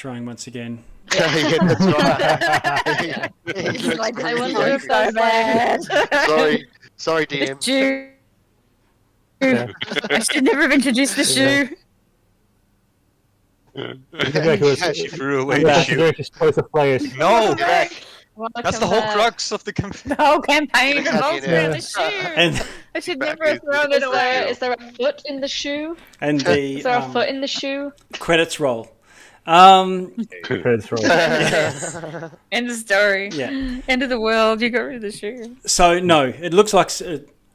trying once again. Yeah, that's right. It's like, I wonder Sorry. if so bad. Sorry, The DM. shoe. Yeah. I should never have introduced the shoe. She threw away Yeah, the that's the shoe. greatest choice of players. No, that's the whole back. crux of the campaign. The whole campaign Give it revolves back, around yeah. the shoe. And I should Back never have into thrown the it away. Is there a foot in the shoe? the Is there a foot in the shoe? credits roll. Credits roll. End of story. Yeah. End of the world. You got rid of the shoe. So no, it looks like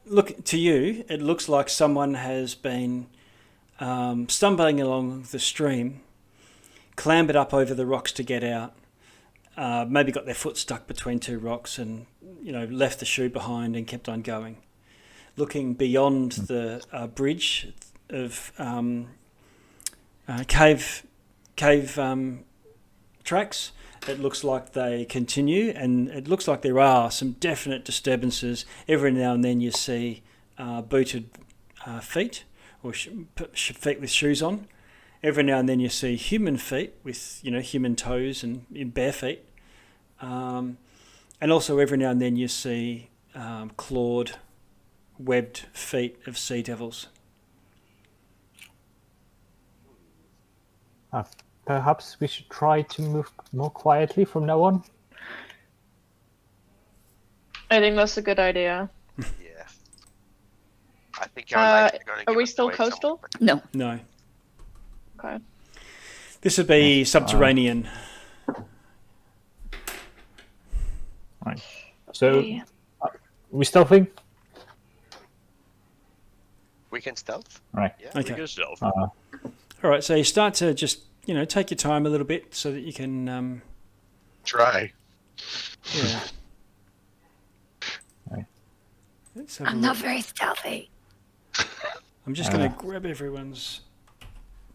look to you. It looks like someone has been stumbling along the stream, clambered up over the rocks to get out. Maybe got their foot stuck between two rocks and left the shoe behind and kept on going. Looking beyond the bridge of cave tracks, it looks like they continue, and it looks like there are some definite disturbances. Every now and then you see booted feet or feet with shoes on. Every now and then you see human feet with human toes and in bare feet. And also every now and then you see clawed, webbed feet of sea devils. Perhaps we should try to move more quietly from now on. I think that's a good idea. Yeah. I think our legs are going to Are give we us still away coastal? somewhere. No. No. Okay. This would be subterranean. Right. So, Yeah. we stealthing? We can stealth. Right. Yeah. Okay. Good stealth. All right, so you start to just, take your time a little bit so that you can, Try. yeah. Right. Let's have a I'm not look. very stealthy. I'm just going to grab everyone's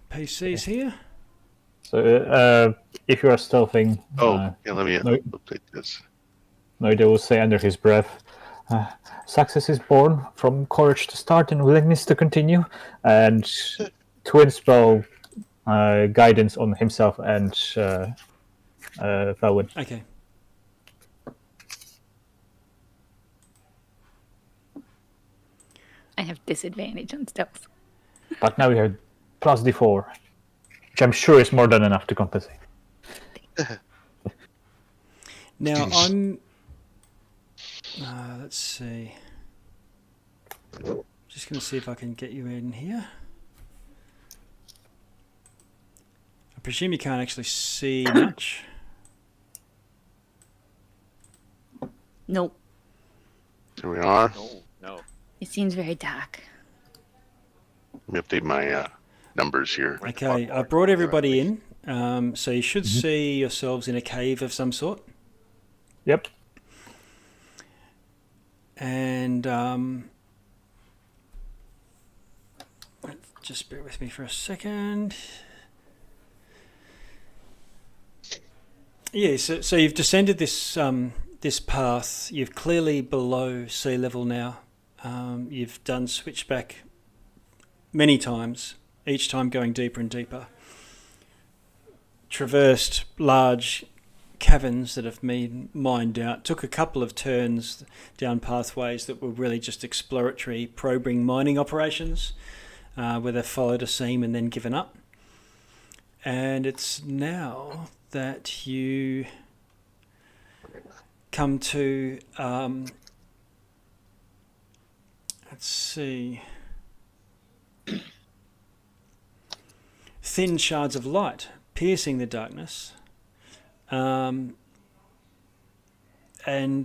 PCs here. So, if you are stealthing, Yeah, let me no. update this. Noida will say under his breath, success is born from courage to start and willingness to continue, and twin spell guidance on himself and Felwyn. Okay. I have disadvantage on stealth. But now we have plus d4, which I'm sure is more than enough to compensate. Now, I'm... let's see. Just going to see if I can get you in here. I presume you can't actually see much. Nope. Here we are. No. It seems very dark. Let me update my numbers here. Okay, I brought everybody in, so you should see yourselves in a cave of some sort. Yep. And just bear with me for a second. Yeah, so you've descended this this path. You're clearly below sea level now. You've done switchback many times, each time going deeper and deeper. Traversed large caverns that have been mined out. Took a couple of turns down pathways that were really just exploratory, probing mining operations, where they followed a seam and then given up. And it's now that you come to, let's see, thin shards of light piercing the darkness. And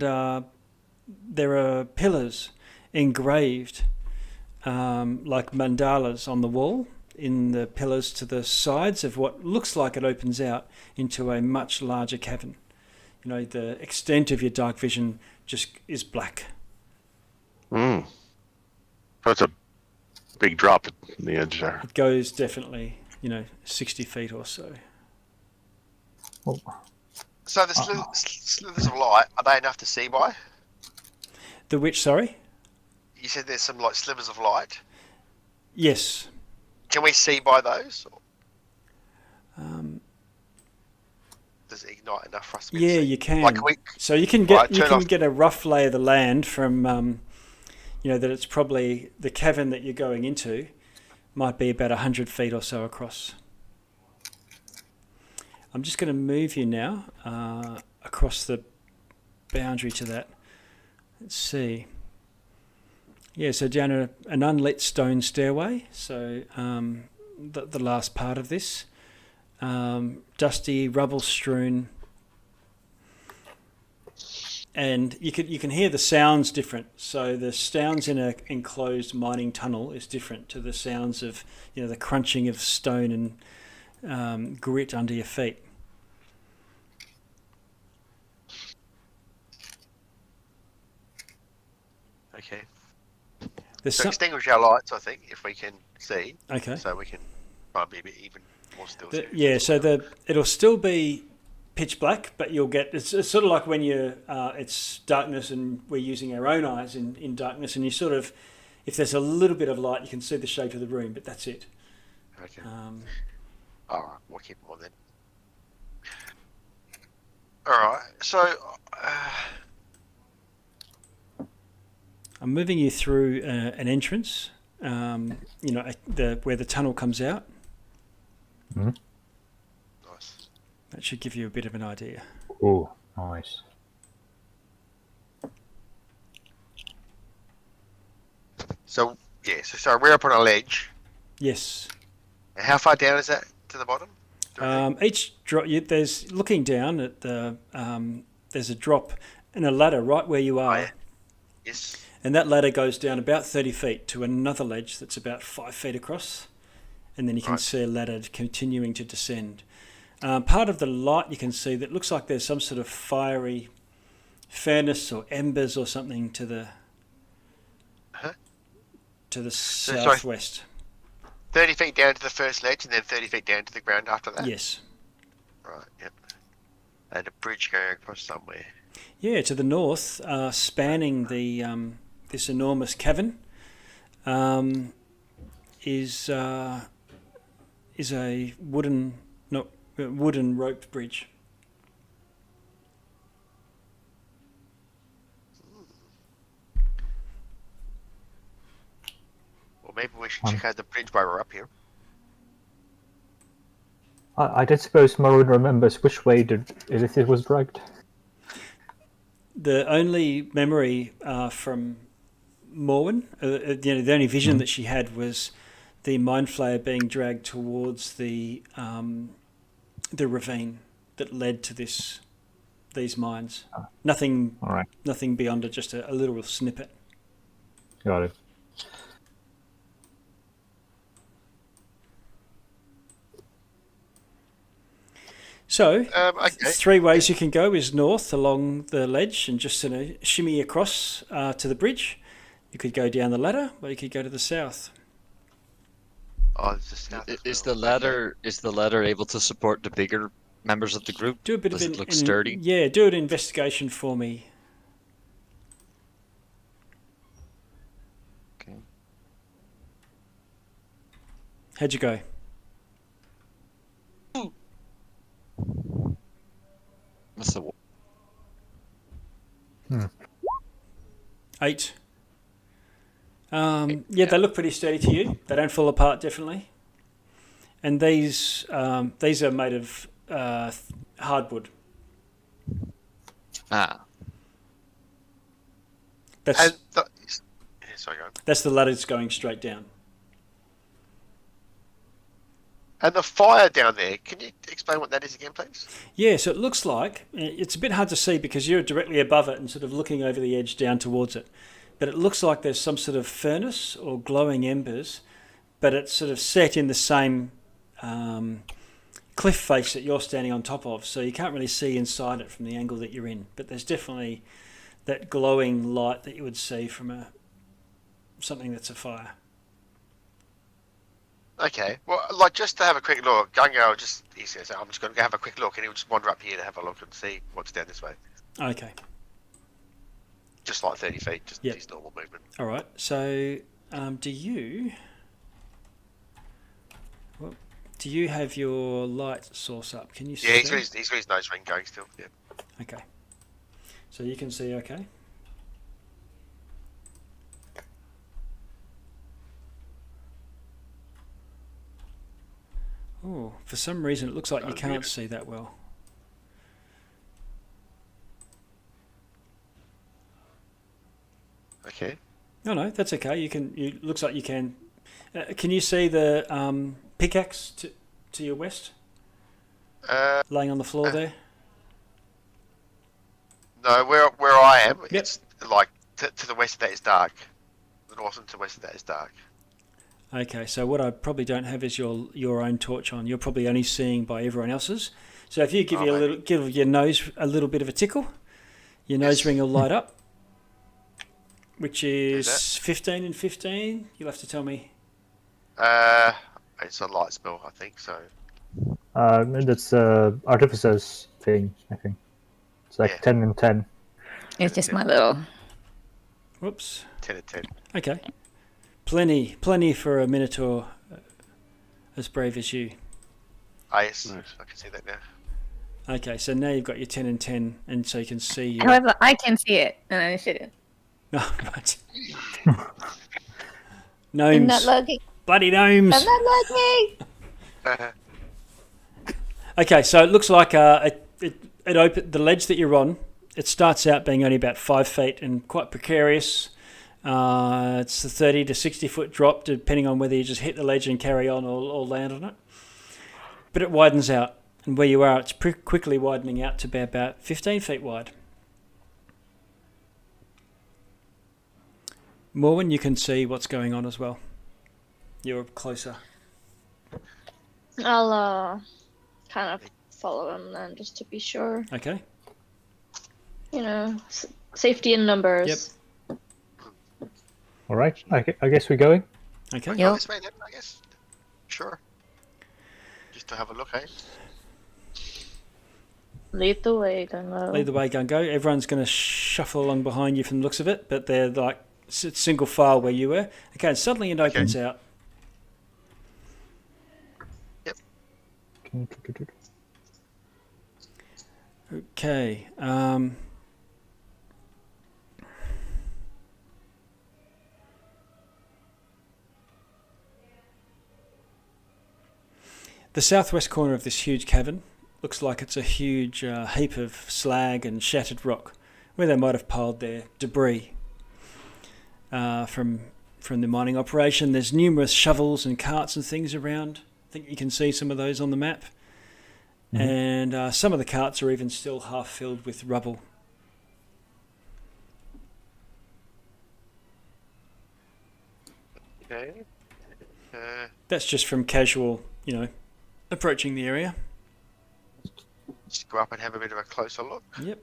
there are pillars engraved like mandalas on the wall, in the pillars to the sides of what looks like it opens out into a much larger cavern. The extent of your dark vision just is black. That's a big drop at the edge there. It goes definitely, 60 feet or so. Oh. So the slithers of light, are they enough to see by? The which, sorry? You said there's some like slivers of light. Yes. Can we see by those? does it ignite enough for us to be Yeah, able to see? you can. Like, we, So you can get Right, turn off- get a rough lay of the land from that it's probably the cavern that you're going into might be about 100 feet or so across. I'm just going to move you now across the boundary to that. Let's see. Yeah, so down an unlit stone stairway. So the last part of this. Dusty, rubble-strewn. And you can hear the sounds different. So the sounds in an enclosed mining tunnel is different to the sounds of the crunching of stone and grit under your feet. Okay. There's So some, extinguish our lights, I think, if we can see. okay. So we can try and be a bit even more still. It'll still be pitch black, but you'll get it's sort of like when it's darkness and we're using our own eyes in darkness, and you sort of, if there's a little bit of light, you can see the shape of the room, but that's it. Okay. All right, we'll keep them on then. All right. So. I'm moving you through an entrance, where the tunnel comes out. Mm-hmm. Nice. That should give you a bit of an idea. Oh, nice. So so we're up on a ledge. Yes. And how far down is that to the bottom? Each drop, there's looking down at the. There's a drop and a ladder right where you are. Oh, yeah. Yes. And that ladder goes down about 30 feet to another ledge that's about 5 feet across. And then you can see a ladder continuing to descend. Part of the light you can see that looks like there's some sort of fiery furnace or embers or something to the southwest. 30 feet down to the first ledge and then 30 feet down to the ground after that? Yes. Right, yep. And a bridge going across somewhere. Yeah, to the north, spanning the this enormous cavern, is a wooden roped bridge. Well, maybe we should check out the bridge while we're up here. I don't suppose Maroon remembers which way it was dragged. The only memory from Morwen, the only vision that she had was the mind flayer being dragged towards the ravine that led to these mines. Nothing. All right. Nothing beyond it, just a literal snippet. Got it. So, Okay. 3 ways you can go is north along the ledge and just shimmy across to the bridge. You could go down the ladder, or you could go to the south. Oh, it's the south as Is well. the ladder able to support the bigger members of the group? Do a bit Does of it look sturdy? Yeah, do an investigation for me. Okay. How'd you go? That's a 8. They look pretty sturdy to you. They don't fall apart, definitely. And these are made of hardwood. That's Sorry, go on. that's the ladder that's going straight down. And the fire down there, can you explain what that is again, please? Yeah, so it looks like, it's a bit hard to see because you're directly above it and sort of looking over the edge down towards it. But it looks like there's some sort of furnace or glowing embers, but it's sort of set in the same cliff face that you're standing on top of. So you can't really see inside it from the angle that you're in. But there's definitely that glowing light that you would see from something that's a fire. Okay, well, like just to have a quick look, Gungo just he says, "I'm just going to go have a quick look," and he'll just wander up here to have a look and see what's down this way. Okay. Just like 30 feet, just Yep. his normal movement. All right. So, do do you have your light source up? Can you see? Yeah, he's got his nose ring going still. Yeah. Okay. So you can see okay? Oh, for some reason it looks like you can't see that well. Okay. No, that's okay. Looks like you can. Can you see the pickaxe to your west, laying on the floor there? No, where I am, Yep. it's like to the west of that is dark. The north and to the west of that is dark. Okay, so what I probably don't have is your own torch on. You're probably only seeing by everyone else's. So if you give your nose a little bit of a tickle, your nose ring will light up, which is 15 and 15. You'll have to tell me. It's a light spell, I think. So. That's Artificer's thing, I think. It's like 10 and 10. It's just my little. Whoops. 10 and 10. Okay. Plenty for a Minotaur as brave as you. Yes, Nice. I can see that now. Okay, so now you've got your 10 and 10, and so you can see. However, I can see it, and I shouldn't. Oh, right. I'm Gnomes. not looking. Bloody gnomes. I'm not looking. Okay, so it looks like the ledge that you're on, it starts out being only about 5 feet and quite precarious. It's a 30 to 60 foot drop, depending on whether you just hit the ledge and carry on or land on it. But it widens out, and where you are, it's quickly widening out to be about 15 feet wide. Morwen, you can see what's going on as well. You're closer. I'll kind of follow him then, just to be sure. Okay. You know, safety in numbers. Yep. All right, I guess we're going. Okay. Go this way then, I guess. Sure. Just to have a look, eh? Lead the way, Gungo. Lead the way, Gungo. Everyone's going to shuffle along behind you from the looks of it, but they're like single file where you were. Okay, and suddenly it opens out. Yep. Okay. The southwest corner of this huge cavern looks like it's a huge heap of slag and shattered rock, where they might have piled their debris from the mining operation. There's numerous shovels and carts and things around. I think you can see some of those on the map. Mm-hmm. And some of the carts are even still half filled with rubble. Okay. That's just from casual, approaching the area. Just go up and have a bit of a closer look. Yep.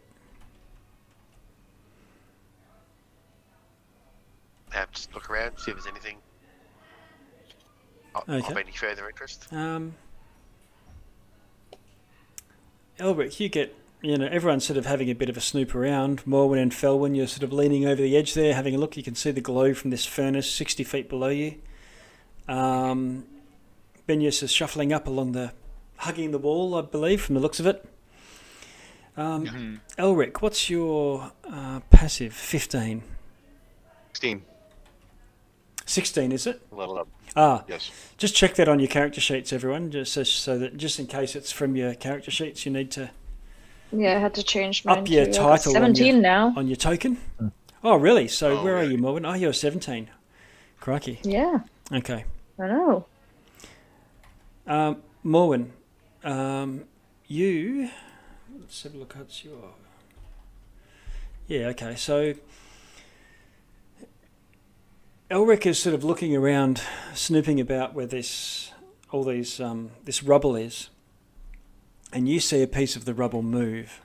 Just look around, see if there's anything of any further interest. Elric, you get, everyone's sort of having a bit of a snoop around. Morwen and Felwyn, you're sort of leaning over the edge there, having a look. You can see the glow from this furnace 60 feet below you. Benius is shuffling up hugging the wall, I believe, from the looks of it. Elric, what's your passive? 15. 16. 16, is it? Level up. Yes. Just check that on your character sheets, everyone, just so that just in case it's from your character sheets, you need to Yeah, I had to change mine up your too. title 17 now. on your token. Oh, really? So where are you, Morwen? Oh, you're 17. Crikey. Yeah, Okay. I know. Morwen, you... Let's have a look at your... Yeah, okay, so... Elric is sort of looking around, snooping about where this rubble is, and you see a piece of the rubble move,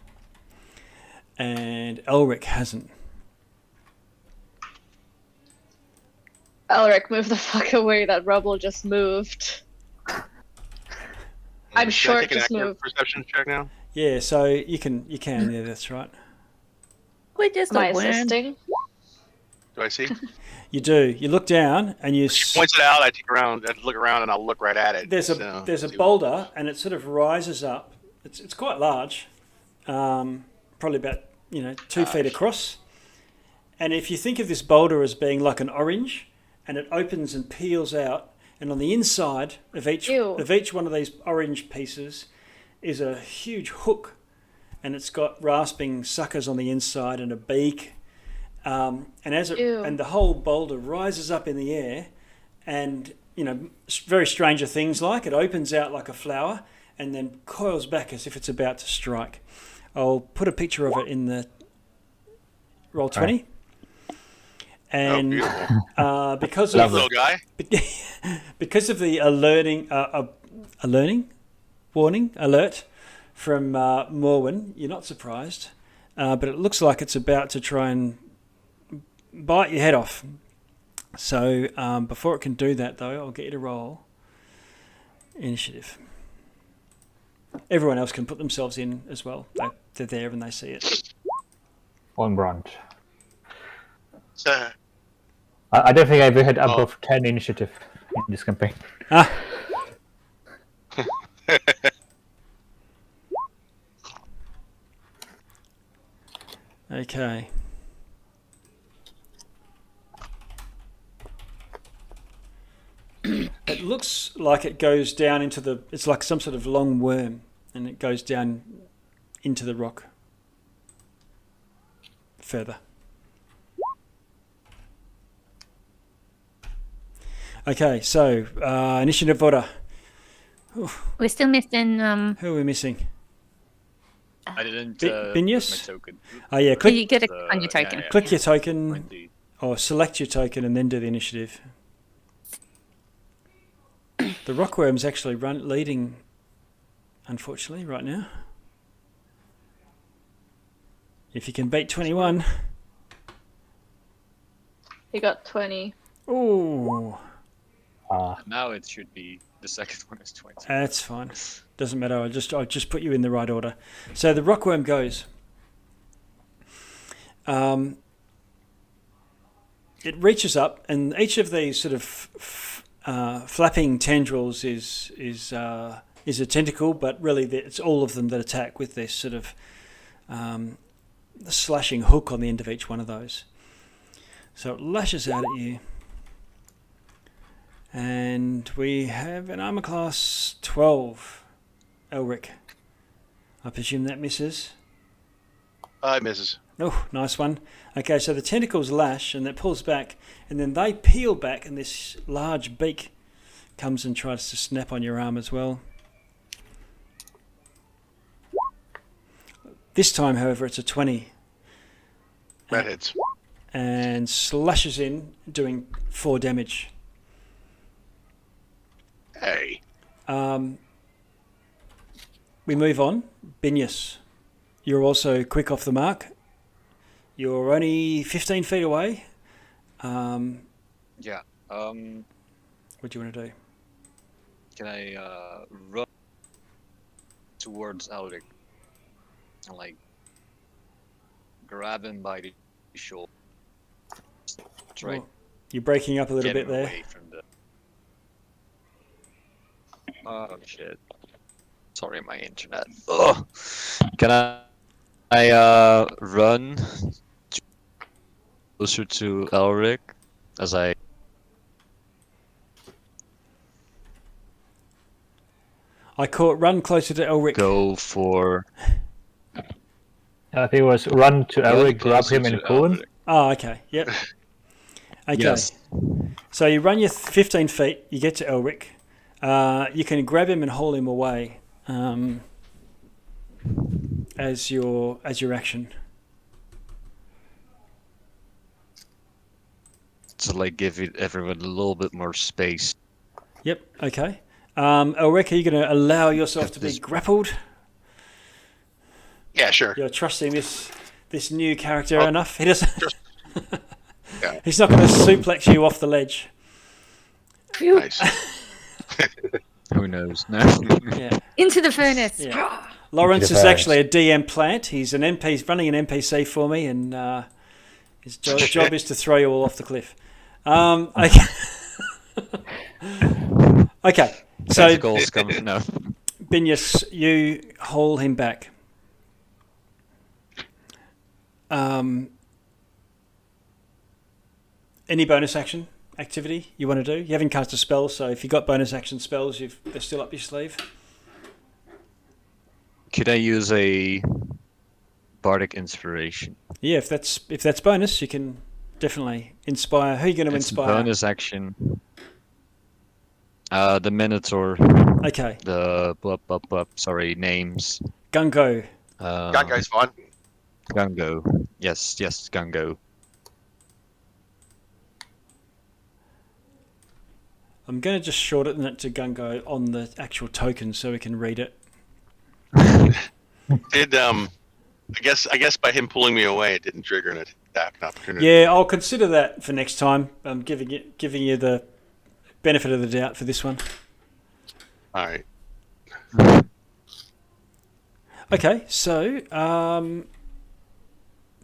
and Elric hasn't. Elric, move the fuck away. That rubble just moved. I'm sure it just moved. Perception check now. Yeah, so you can. Yeah, that's right. We're just Am I a worm. assisting? Do I see? You do. You look down and you. Points it out. I look around, and I'll look right at it. There's a boulder, and it sort of rises up. It's quite large, probably about 2 feet across. And if you think of this boulder as being like an orange, and it opens and peels out, and on the inside of each one of these orange pieces is a huge hook, and it's got rasping suckers on the inside and a beak. And the whole boulder rises up in the air, and very Stranger Things like it opens out like a flower and then coils back as if it's about to strike. I'll put a picture of it in the roll 20. And because of little guy, because of the warning alert from Morwen, you're not surprised, but it looks like it's about to try and bite your head off. So before it can do that, though, I'll get you to roll initiative. Everyone else can put themselves in as well. They're there and they see it. On brand. I don't think I've ever had above 10 initiative in this campaign. Okay. It looks like it goes down into it's like some sort of long worm, and it goes down into the rock further. Okay, so initiative order. We're still missing. Who are we missing? I didn't Binius? my token. Oh yeah, Click, you get on your token. click your token, 20. or select your token, and then do the initiative. The rockworm's actually leading, unfortunately, right now. If you can beat 21. He got 20. Ooh. Now it should be the second one is 20. That's fine. Doesn't matter. I'll just put you in the right order. So the rockworm goes. It reaches up, and each of these sort of flapping tendrils is a tentacle, but really it's all of them that attack with this sort of slashing hook on the end of each one of those. So it lashes out at you. And we have an armor class 12. Elric. I presume that misses. It misses. Oh, nice one. Okay, so the tentacles lash and it pulls back, and then they peel back, and this large beak comes and tries to snap on your arm as well. This time, however, it's a 20. That hits. And slashes in, doing 4 damage. Hey. We move on. Binius, you're also quick off the mark. You're only 15 feet away. Yeah. What do you want to do? Can I run towards Alric and grab him by the shoulder? Try You're breaking up a little get bit him there. away from the... Oh shit! Sorry, my internet. Ugh. Can I run closer to Elric as I caught run closer to Elric. go for? I think it was run to Elric, grab closer him and to pull him. Elric. Oh, okay. Yep. Okay. Yes. So you run your 15 feet, you get to Elric. You can grab him and haul him away as your action. To give everyone a little bit more space. Yep. Okay. Elric, are you going to allow yourself to be grappled? Yeah, sure. You're trusting this new character enough. He doesn't. Yeah. He's not going to suplex you off the ledge. Nice. Who knows? No. Yeah. Into the furnace. Yeah. Lawrence is actually a DM plant. He's an NPC, running an NPC for me, and His job is to throw you all off the cliff. Okay. Okay. So, Tentacles come. No. Binyas, you haul him back. Any bonus action activity you want to do? You haven't cast a spell, so if you've got bonus action spells, they're still up your sleeve. Could I use a bardic inspiration? Yeah, if that's bonus, you can definitely inspire. Who are you going to It's inspire? bonus action. The Minotaur. Okay. Sorry, names. Gungo. Gungo's fine. Gungo. Yes, Gungo. I'm going to just shorten it to Gungo on the actual token so we can read it. I guess by him pulling me away, it didn't trigger an attack opportunity. Yeah, I'll consider that for next time. I'm giving you the benefit of the doubt for this one. All right. Okay, so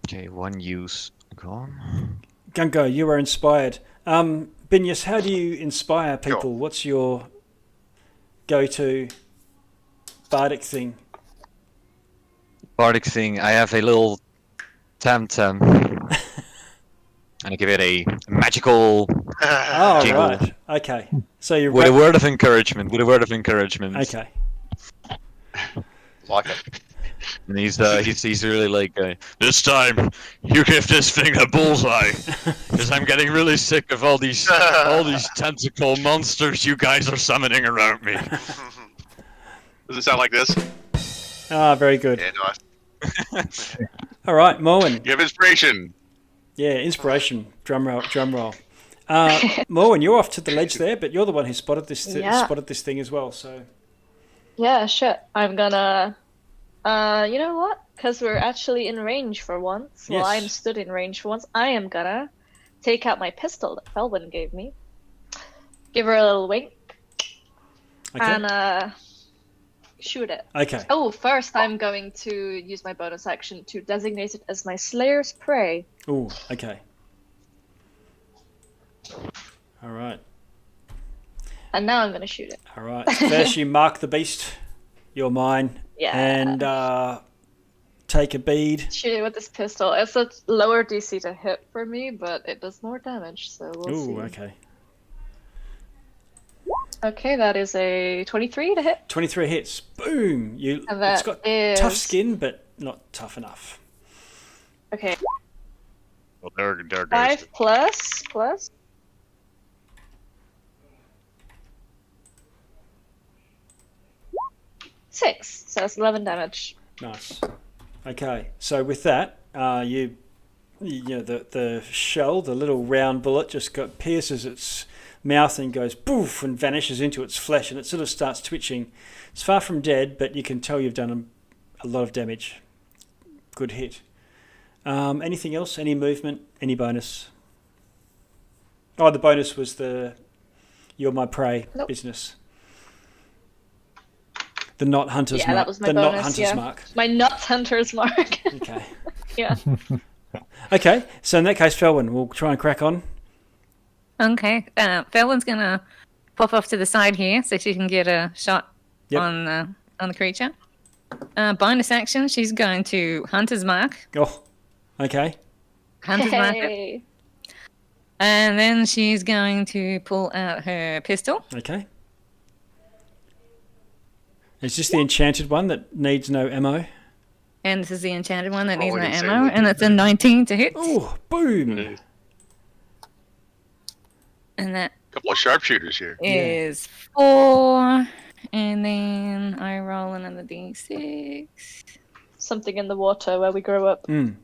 Okay, one use gone. Gungo, you are inspired. Binyas, how do you inspire people? Sure. What's your go-to bardic thing? Bardic thing. I have a little tam-tam. And I give it a magical Oh, Jingle. right. Okay. So you're with a word of encouragement. Okay. Like it. And he's really like, this time you give this thing a bullseye, because I'm getting really sick of all these tentacle monsters you guys are summoning around me. Does it sound like this? Ah, very good. Yeah, nice. All right, Moen. You have inspiration. Yeah, inspiration. Drum roll. Moen, you're off to the ledge there, but you're the one who spotted this thing as well. So Yeah, shit. I'm gonna. You know what? Because we're actually in range for once. Well, Yes. I'm stood in range for once. I am gonna take out my pistol that Felwyn gave me. Give her a little wink. okay. And shoot it. Okay. Oh, first I'm going to use my bonus action to designate it as my Slayer's Prey. Ooh. Okay. All right. And now I'm gonna shoot it. All right. First, you mark the beast. You're mine. Yeah. And take a bead. Shoot it with this pistol. It's a lower DC to hit for me, but it does more damage, so we'll see. Ooh. Okay. Okay, that is a 23 to hit. 23 hits. Boom. And It's that got is... tough skin, but not tough enough. Okay, Well, there goes. 5 plus. Six, so it's 11 damage. Nice. Okay, so with that, you know the shell, the little round bullet, just pierces its mouth and goes poof and vanishes into its flesh, and it sort of starts twitching. It's far from dead, but you can tell you've done a lot of damage. Good hit. Anything else? Any movement? Any bonus? Oh, the bonus was the "You're my prey" Nope. business. The not hunter's Yeah, mark. that was my the bonus, not hunter's yeah. mark. My nut hunter's mark. Okay. Yeah. Okay, so in that case, Felwyn, we'll try and crack on. Okay. Felwyn's gonna pop off to the side here so she can get a shot Yep. on the creature. Bonus action, she's going to Hunter's Mark. Oh, okay. Hunter's Mark. it. Hey. And then she's going to pull out her pistol. Okay. Is this the enchanted one that needs no ammo? And this is the enchanted one that needs no Probably the same ammo. with And it's a 19 to hit. Oh, boom! And that Couple of sharpshooters here. is 4. And then I roll another d6. Something in the water where we grow up. Mm.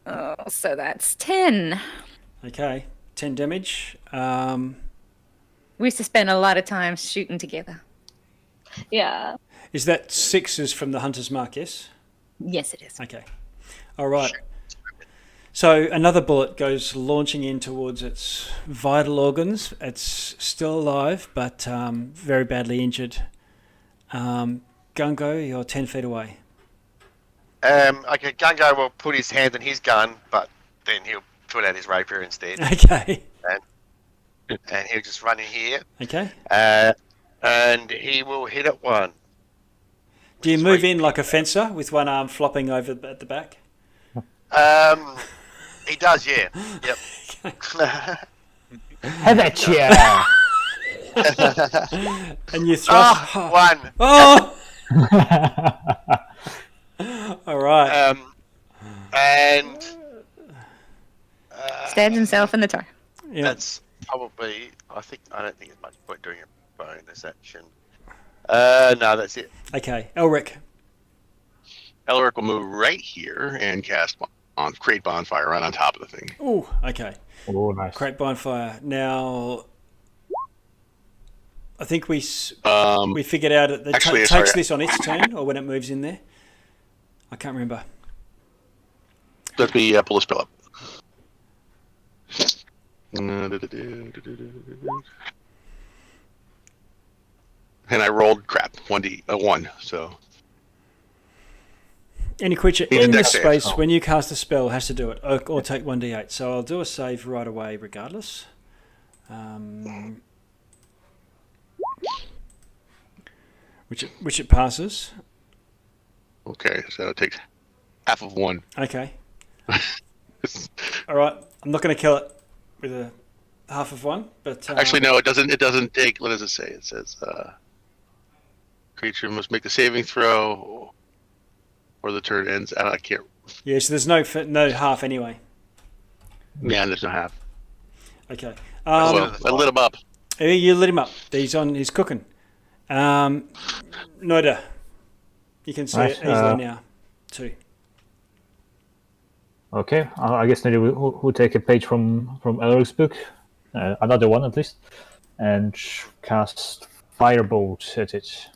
Oh, so that's 10. Okay, 10 damage. We used to spend a lot of time shooting together. Yeah. Is that 6s from the hunter's mark? Yes. Yes, it is. Okay. All right. So another bullet goes launching in towards its vital organs. It's still alive, but very badly injured. Gungo, you're 10 feet away. Okay, Gungo will put his hand in his gun, but then he'll pull out his rapier instead, Okay. and he'll just run in here. Okay. And he will hit at one. Do you move in like a fencer with one arm flopping over at the back? He does, yeah. Yep. Have at ya! And you thrust. One. Oh! All right. And Stabs himself in the toe. Yeah. that's probably. I don't think there's much point doing a bonus action. No, that's it. Okay. Elric. Elric will move right here and create bonfire right on top of the thing. Oh, okay. Oh, nice. Create bonfire. Now, I think we figured out that Actually, it sorry. takes this on its turn, or when it moves in there. I can't remember. Let me pull the spell up. And I rolled crap. 1, so Any creature Need a in the dex save. space Oh. when you cast a spell has to do it, or take 1d8. So I'll do a save right away, regardless. Which it passes. okay, so it takes half of 1. Okay. All right. I'm not going to kill it with a half of 1, but Actually, no, it doesn't. It doesn't take. What does it say? It says creature must make the saving throw, or the turn ends. I can't. Yeah. So there's no half anyway. Yeah, there's no half. Okay. Well, I lit him up. You lit him up. He's cooking. Noida. You can see Right, it easily now, too. Okay, I guess maybe we'll take a page from Elric's book, another one at least, and cast Firebolt at it.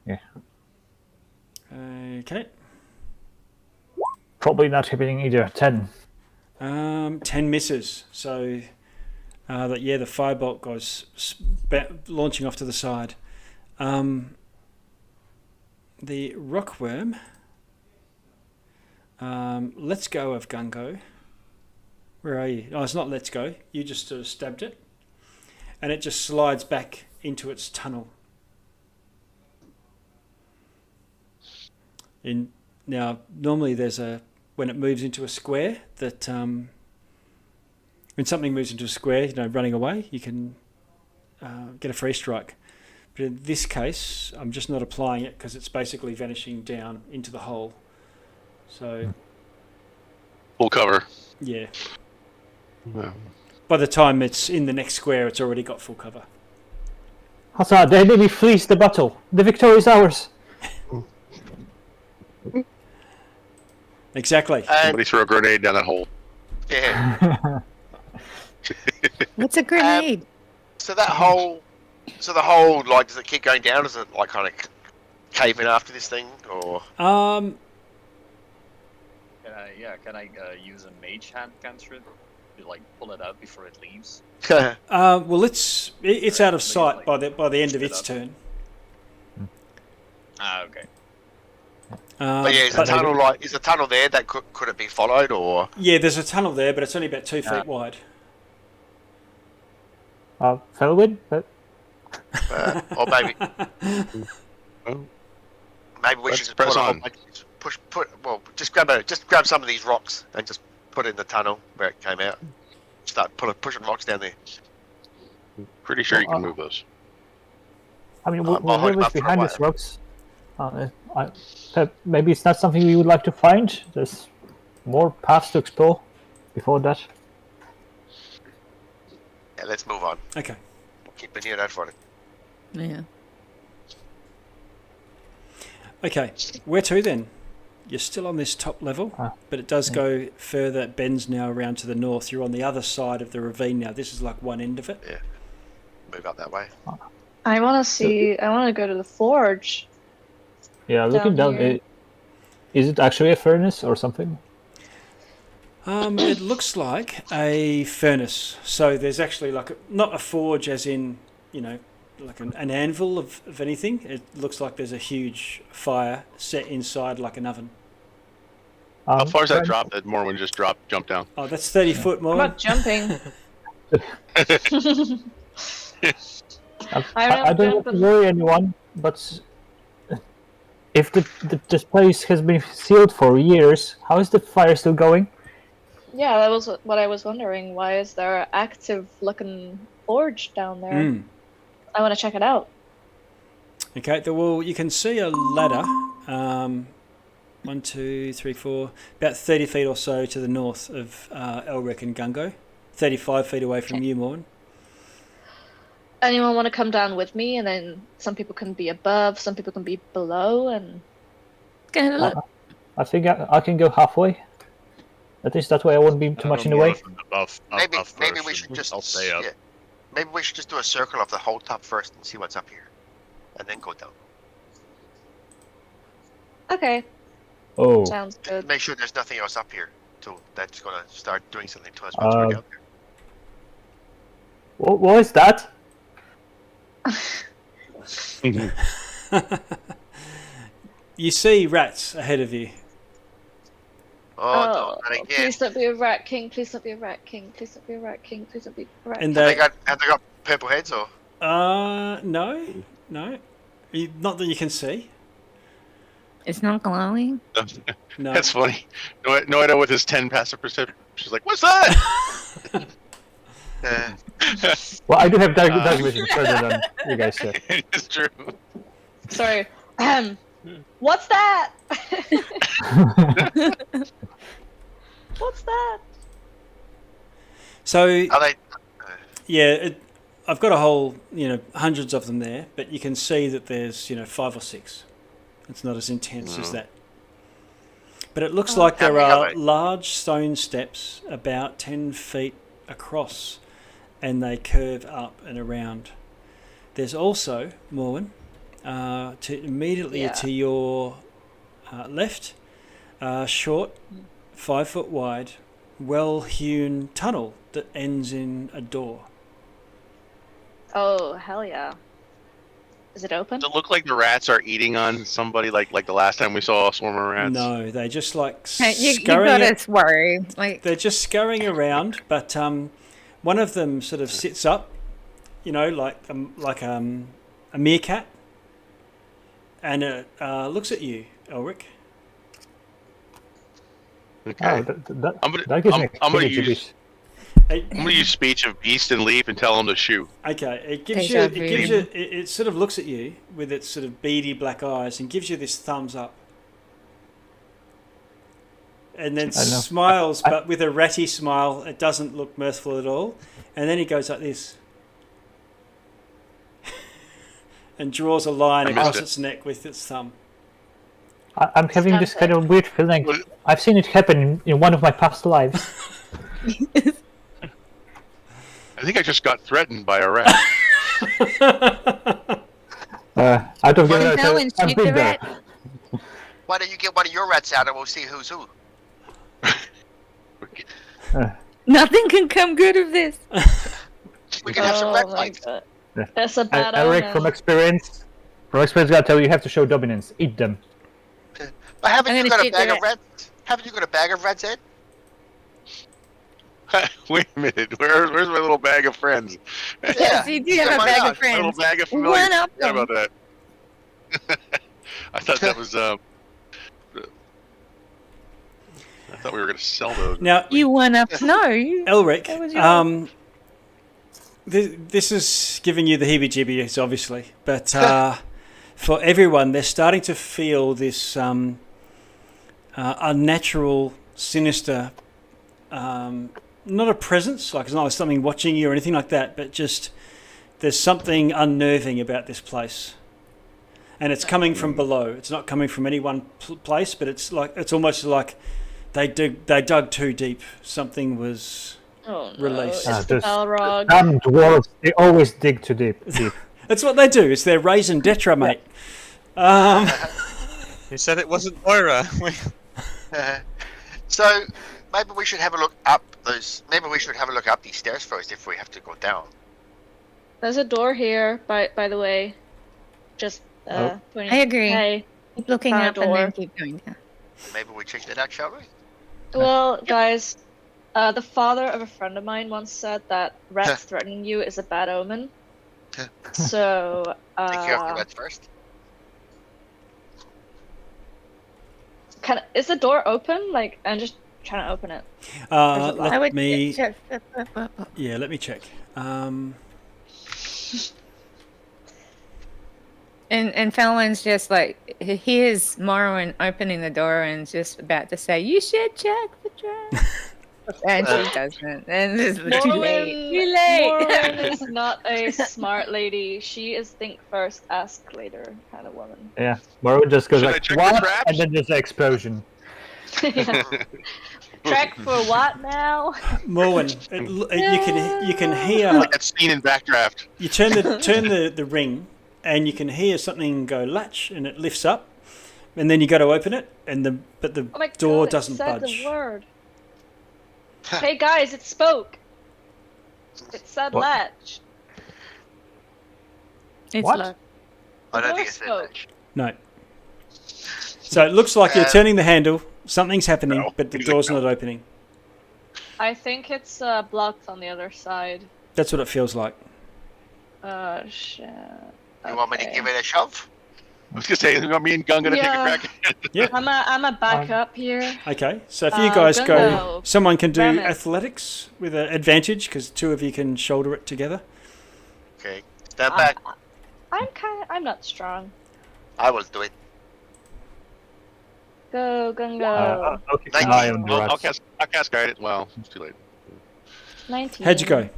Yeah. Okay. Probably not hitting either. 10. 10 misses. So the firebolt goes launching off to the side. The rockworm lets go of Gungo. Where are you? Oh, it's not let's go. You just sort of stabbed it. And it just slides back into its tunnel. Now, normally when it moves into a square, that when something moves into a square, running away, you can get a free strike. But in this case, I'm just not applying it because it's basically vanishing down into the hole. So, Full cover. yeah. Well, By the time it's in the next square, it's already got full cover. Huzzah, the enemy flees the battle. The victory is ours. Exactly. somebody throw a grenade down that hole. Yeah. What's a grenade? So the hole, like, does it keep going down? Does it like kind of cave in after this thing, or? Um, Can I use a mage hand cantrip to like pull it out before it leaves? well, it's out of sight by the end of its turn. Ah, okay. But yeah, is the tunnel there? That could it be followed, or? Yeah, there's a tunnel there, but it's only about 2 feet wide. Felwyn? But Or maybe Oh, we Let's should press put on. just grab some of these rocks and just put it in the tunnel where it came out. Start pushing rocks down there. pretty sure you can move those. I mean, I'll we're hold him always up for a behind these while. rocks. Maybe it's not something we would like to find. There's more paths to explore before that. Yeah, let's move on. Okay. We'll keep an ear out for it. Yeah. Okay. Where to then? You're still on this top level, but it does go further. It bends now around to the north. You're on the other side of the ravine now. This is like one end of it. Yeah. Move up that way. I want to see. I want to go to the forge. Yeah, looking down, here. is it actually a furnace or something? It looks like a furnace. So there's actually not a forge as in, like an anvil of anything. It looks like there's a huge fire set inside like an oven. How far is that Brent, drop that Morwen just jumped down? Oh, that's 30 foot I'm more. not jumping. I don't want to worry anyone, but if this place has been sealed for years, how is the fire still going? Yeah, that was what I was wondering. Why is there an active looking forge down there? Mm. I want to check it out. Okay, well, you can see a ladder. 1, 2, 3, 4, about 30 feet or so to the north of Elric and Gungo. 35 feet away from you, Morn. Anyone want to come down with me? And then some people can be above, some people can be below, and Go have a look. I think I can go halfway. At least that way I won't be too much in the way. Maybe we should just I'll stay up. yeah. Maybe we should just do a circle of the whole top first and see what's up here, and then go down. okay, Oh, sounds good. Make sure there's nothing else up here too that's gonna start doing something to us once we're down there. what is that? You see rats ahead of you. Oh, no, not again. Please don't be a rat king. Please don't be a rat king. Please don't be a rat king. Please don't be a rat And king. Have they got purple heads or? No. Not that you can see. It's not glowing. No. That's funny. Noida with his 10 passive perception. She's like, "What's that?" Well, I do have dark vision further than you guys said. It's true. Sorry. What's that? What's that? So, Are they? yeah, I've got a whole, hundreds of them there, but you can see that there's, 5 or 6. It's not as intense as that. But it looks like there are large stone steps about 10 feet across, and they curve up and around. There's also, Morwen, immediately to your left, short, 5 foot wide, well-hewn tunnel that ends in a door. Oh, hell yeah. Is it open? Does it look like the rats are eating on somebody like the last time we saw a swarm of rats? No, they just like Hey, you scurrying. got us worried. Like, They're just scurrying around, but one of them sort of sits up, like a meerkat, and it looks at you, Elric. Okay. That gives me I'm gonna heebie-jeebies. use I'm gonna use speech of beast and leap and tell him to shoot. Okay, it gives Deja you. vu. It gives you. It sort of looks at you with its sort of beady black eyes and gives you this thumbs up, and then I know. smiles, but with a ratty smile. It doesn't look mirthful at all, and then he goes like this, and draws a line I across missed it. its neck with its thumb. I'm having this kind of weird feeling. I've seen it happen in one of my past lives. I think I just got threatened by a rat. Out of Well, the no one I've shoot been the there. rat. Why don't you get one of your rats out and we'll see who's who? Nothing can come good of this. We can have some rat my fights. god. That's a bad Eric, omen. from experience, gotta tell you, you have to show dominance. Eat them. But haven't I'm you gonna got a shoot bag the of rats? Haven't you got a bag of rats, Ed? Wait a minute. Where's my little bag of friends? Yes, you do have a why bag not? of My little friends. bag of familiars. One up Forgot them. about that. I thought that was I thought we were gonna sell those. Now, You one up. No. You, Elric, That was yours. this is giving you the heebie-jeebies, obviously, but for everyone, they're starting to feel this unnatural, sinister, not a presence, like it's not like something watching you or anything like that, but just there's something unnerving about this place. And it's coming from below. It's not coming from any one place, but it's almost like they dug too deep. Something was Oh no, released. it's the Just- Balrog. Damn dwarves, they always dig too deep. That's what they do. It's their raison d'etre, mate. He said it wasn't Moira. So maybe we should have a look up those. Maybe we should have a look up these stairs first if we have to go down. There's a door here, by the way. Just pointing. I agree. Hey. Keep looking Found up a and then door. keep going down. Maybe we check that out, shall we? Well, guys, the father of a friend of mine once said that rats threatening you is a bad omen. So, Take care of the rats first. Is the door open? Like, I'm just trying to open it. Let me check. let me check. And Fallon's just like, he hears Morrowind opening the door and just about to say, "You should check the trap." And she doesn't. And it's too late. Too late. Morrowind is not a smart lady. She is think first, ask later kind of woman. Yeah, Morrowind just goes Should I like, check the what? traps? And then there's an explosion. Track for what now? Morwen, you can hear. Like that scene in Backdraft. You turn the ring, and you can hear something go latch, and it lifts up, and then you go to open it, and the Oh my door God, doesn't it said budge. the word. Hey guys, it spoke. It said What? latch. It's What? low. I don't door think it's that spoke. much. No. So it looks like you're turning the handle. Something's happening, No. but the door's not opening. I think it's blocked on the other side. That's what it feels like. Shit. You want me to give it a shove? I was gonna say, you want me and Gun gonna Yeah. take a crack? Yeah. I'm a back up here. Okay. So if you guys go, Gungo. someone can do Ram it. athletics with an advantage because two of you can shoulder it together. Okay. Stand back. I'm not strong. I will do it. Go, Gungo. I'll keep an 19. eye on the I'll rats. cast guide it. Well, it's too late. 19. How'd you go?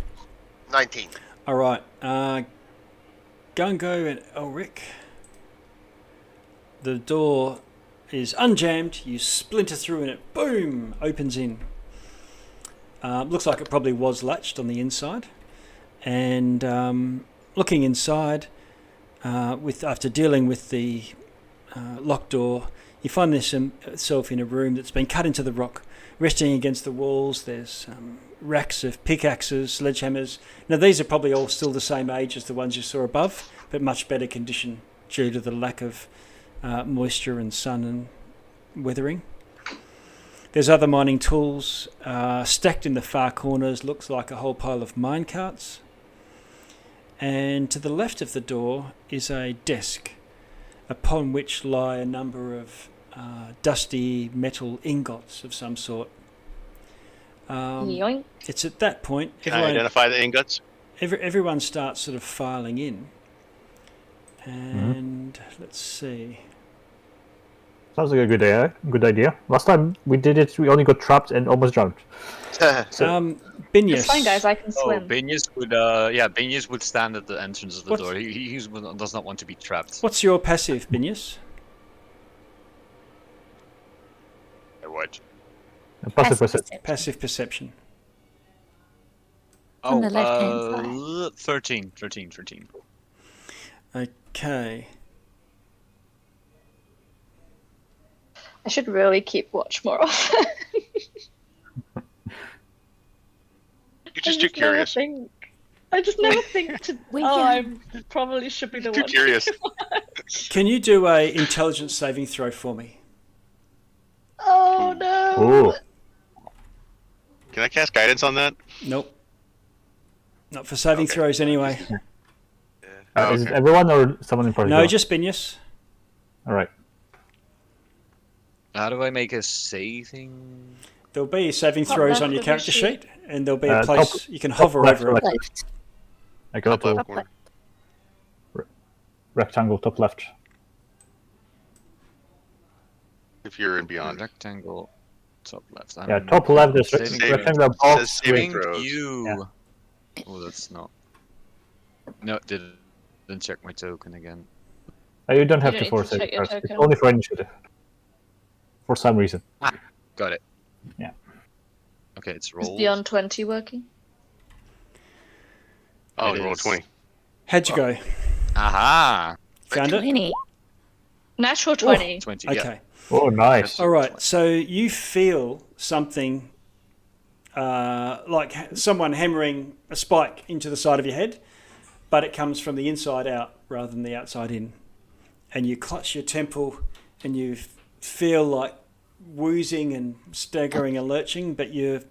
19. All right. Gungo and Elric. The door is unjammed. You splinter through and it, boom, opens in. Looks like it probably was latched on the inside. And looking inside, after dealing with the locked door, you find yourself in a room that's been cut into the rock, resting against the walls. There's racks of pickaxes, sledgehammers. Now these are probably all still the same age as the ones you saw above, but much better condition due to the lack of moisture and sun and weathering. There's other mining tools stacked in the far corners, looks like a whole pile of mine carts. And to the left of the door is a desk upon which lie a number of dusty metal ingots of some sort. Yoink. It's at that point Can I identify the ingots? everyone starts sort of filing in. And let's see. Sounds like a good idea. Last time we did it, we only got trapped and almost drowned. Binius. It's fine, guys. I can Oh, swim. Binius would stand at the entrance of the What's- door. He does not want to be trapped. What's your passive, Binius? What? Passive perception. Passive perception. On the left-hand side. 13. Okay. I should really keep watch more often. You're just too curious. I just never think to. I probably should be the Too one. curious. Can you do a intelligence saving throw for me? Oh no! Ooh. Can I cast guidance on that? Nope. Not for saving Okay. throws anyway. Is it Okay. everyone or someone in particular? No, just Binius. All right. How do I make a saving? There'll be saving Top throws left on your of your character sheet. sheet, and there'll be a Top- place you can hover left, over it. left. I got Top left a corner. rectangle top left. If you're in beyond. Rectangle, top left. Yeah, top left is saving rectangular Says box. saving with- throws. you. Yeah. Oh, that's not. No, it didn't check my token again. You don't have You to don't force need to it check your first. It's token. only for initiative. For some reason. Got it. Yeah. Okay, it's Is rolled. beyond 20 working? Oh, It you roll a is. 20. How'd you go? Aha! Found it? 20. Natural 20. 20. Okay. Oh, nice. All right. So you feel something like someone hammering a spike into the side of your head, but it comes from the inside out rather than the outside in. And you clutch your temple and you feel like wheezing and staggering and lurching, but you're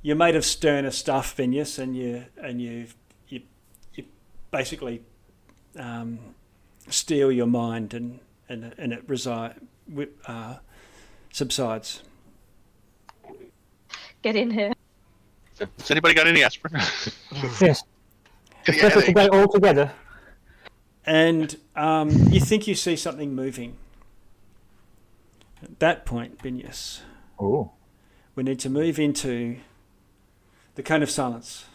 made of sterner stuff, Vinyas, and you basically steal your mind and it subsides. Get in here. Has anybody got any aspirin? Yes. Getting a Better to headache. die all together. And you think you see something moving. At that point, Vinyas, Oh. we need to move into the cone of silence.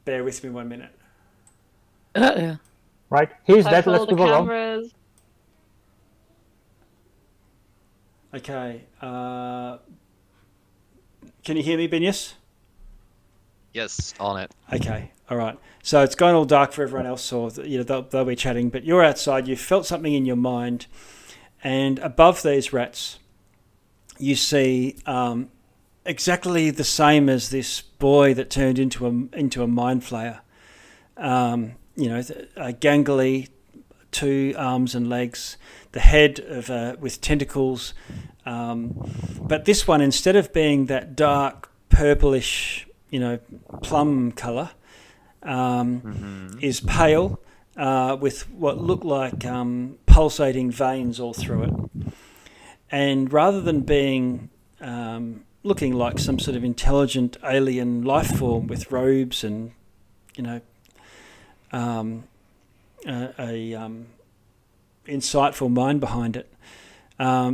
Bear with me 1 minute. Right. He's I dead. follow Let's the move along. cameras. Okay. Can you hear me, Vinyas? Yes, on it. Okay, all right. So it's gone all dark for everyone else, or they'll be chatting. But you're outside. You felt something in your mind, and above these rats, you see exactly the same as this boy that turned into a mind flayer. Gangly, 2 arms and legs, the head of with tentacles. But this one, instead of being that dark purplish, plum colour, is pale with what look like pulsating veins all through it. And rather than being looking like some sort of intelligent alien life form with robes and insightful mind behind it,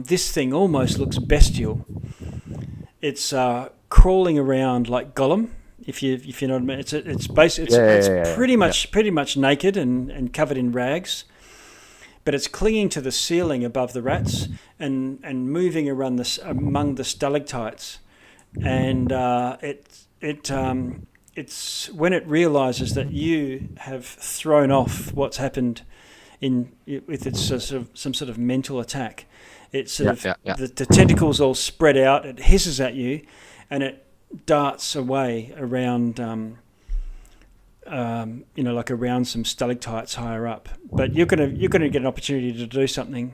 this thing almost looks bestial. It's crawling around like Gollum, if you know what I mean. It's pretty much naked and covered in rags, but it's clinging to the ceiling above the rats and moving around among the stalactites, and it's when it realizes that you have thrown off what's happened with its some sort of mental attack. It's the tentacles all spread out. It hisses at you, and it darts away around, like around some stalactites higher up. But you're gonna get an opportunity to do something.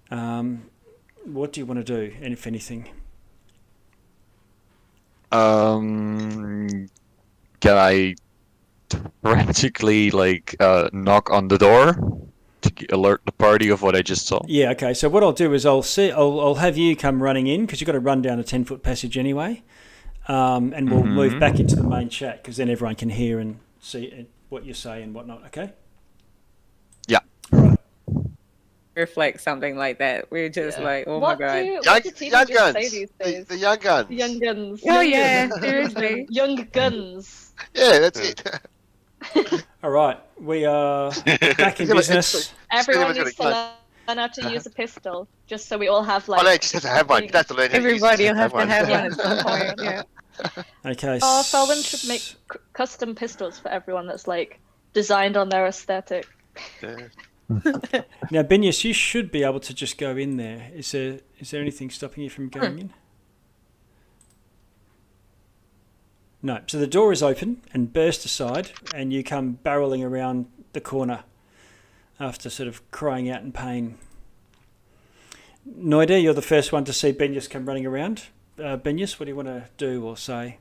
What do you want to do, if anything? Can I frantically knock on the door to alert the party of what I just saw? Yeah. Okay. So what I'll do is I'll have you come running in, because you've got to run down a 10-foot passage anyway, and we'll move back into the main chat, because then everyone can hear and see what you say and whatnot. Okay. Yeah. All right. Reflect something like that. We're just like, oh What my god. what do Young teenagers say guns. these days? The young guns. Young guns. Oh yeah, seriously. Young guns. Yeah, that's it. All right. We are back in business. Everyone Everyone's needs to gonna learn how to use a pistol, just so we all have Oh, no, you just have to have one. You don't have to learn how to use it, Everybody you will just have to have one. one at some point. Yeah. Okay. Felvin should make custom pistols for everyone that's designed on their aesthetic. Yeah. Now, Binyas, you should be able to just go in there. Is there anything stopping you from going in? No. So the door is open and burst aside, and you come barreling around the corner after sort of crying out in pain. Noida, you're the first one to see Binyas come running around. Binyas, what do you want to do or say?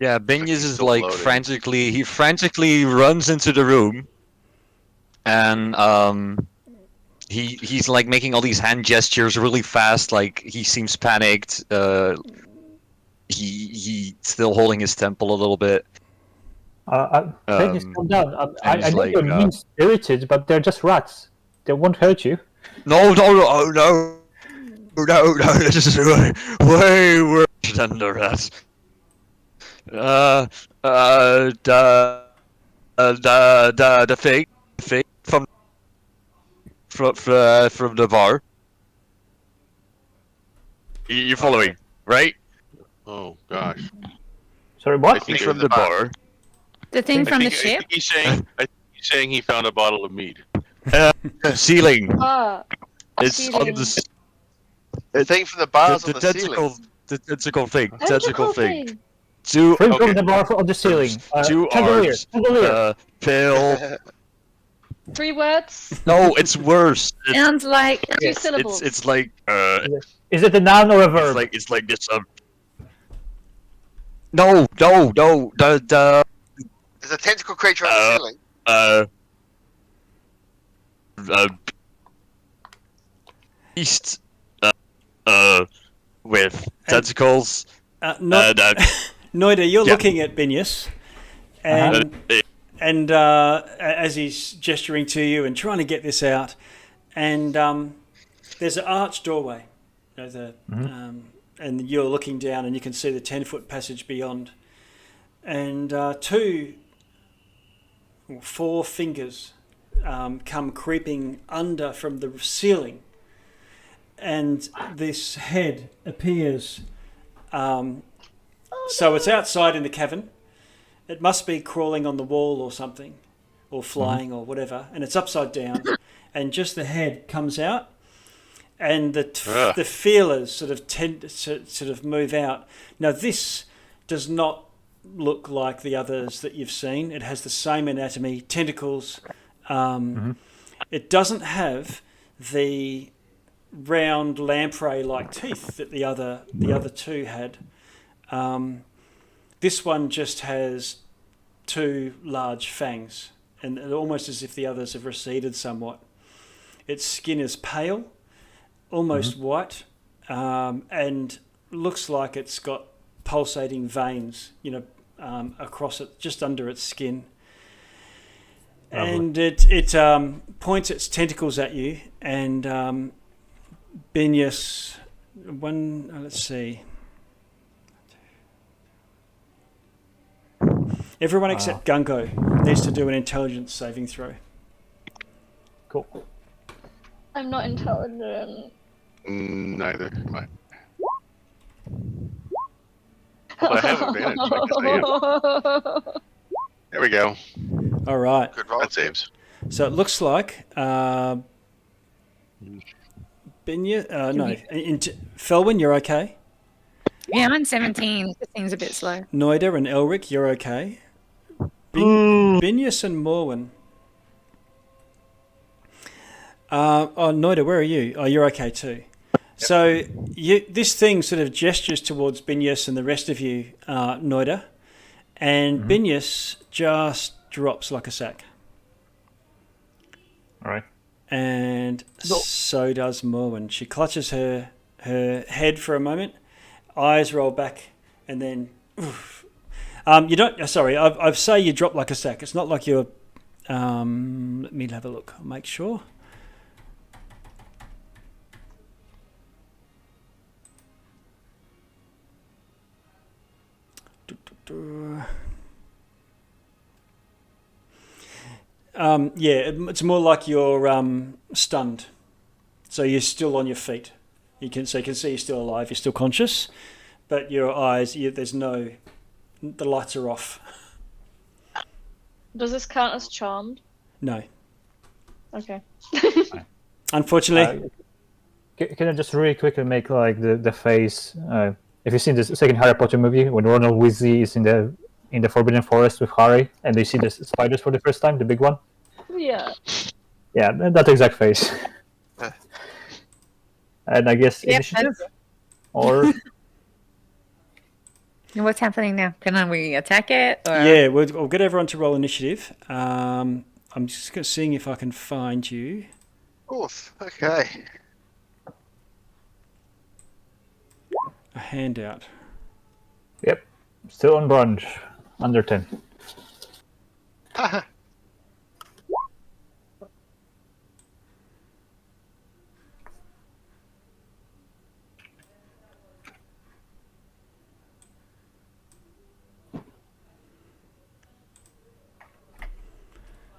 Yeah, Binyas is Still loading. frantically runs into the room, and he's making all these hand gestures really fast, like he seems panicked. He's still holding his temple a little bit. Please calm down. I know like, you're mean-spirited, but they're just rats. They won't hurt you. No, this is way worse than the rest. The fake from the bar. You're following, right? Oh gosh. Sorry, I what? think From the bar. The thing from the I ship? think he's saying he found a bottle of mead. Ceiling. Ah, It's on the The thing from the bars on the ceiling. tentacle. The tentacle thing. Tentacle thing. Two. Free from Okay. the bar on the ceiling. Two Chandelier. arms. Chandelier. Pale. 3 words. No, it's worse. Sounds like 2 syllables. It's like Is it a noun or a verb? it's like this. No. The There's a tentacle creature on the ceiling. Beast. With tentacles. Noida, you're looking at Binius, and as he's gesturing to you and trying to get this out, and there's an arched doorway, and you're looking down and you can see the 10-foot passage beyond, and 4 fingers come creeping under from the ceiling, and this head appears. So it's outside in the cavern. It must be crawling on the wall or something, or flying or whatever, and it's upside down, and just the head comes out, and the feelers sort of move out. Now this does not look like the others that you've seen. It has the same anatomy, tentacles. It doesn't have the round lamprey-like teeth that the other 2 had. This one just has 2 large fangs, and almost as if the others have receded somewhat. Its skin is pale, almost white, and looks like it's got pulsating veins, across it, just under its skin. And it points its tentacles at you, and Binius, let's see. Everyone except Gungo needs to do an intelligence saving throw. Cool. I'm not intelligent. Neither am I. Well, I have advantage because I am. There we go. All right. Good roll. That saves. So it looks like Felwyn, you're okay. yeah, I'm 17. It seems a bit slow. Noida and Elric, you're okay. Binius and Morwen. Noida, where are you? Oh, you're okay too. So this thing sort of gestures towards Binius and the rest of you, Noida, and Binius just drops like a sack. All right. And so does Morwen. She clutches her head for a moment, eyes roll back, and then you don't. Sorry, I say you drop like a sack. It's not like you're. Let me have a look. I'll make sure. It's more like you're stunned. So you're still on your feet. You can see you're still alive. You're still conscious, but your eyes. The lights are off. Does this count as charmed? No, Okay. unfortunately. Can I just really quickly make like the face? If you've seen the second Harry Potter movie, when Ronald Weasley is in the Forbidden Forest with Harry, and they see the spiders for the first time, the big one. Yeah. Yeah, that exact face. And I guess initiative, or What's happening now? Can we attack it? Or? Yeah, we'll get everyone to roll initiative. I'm just seeing if I can find you. Oof. Okay. A handout. yep, still on bronze, under 10.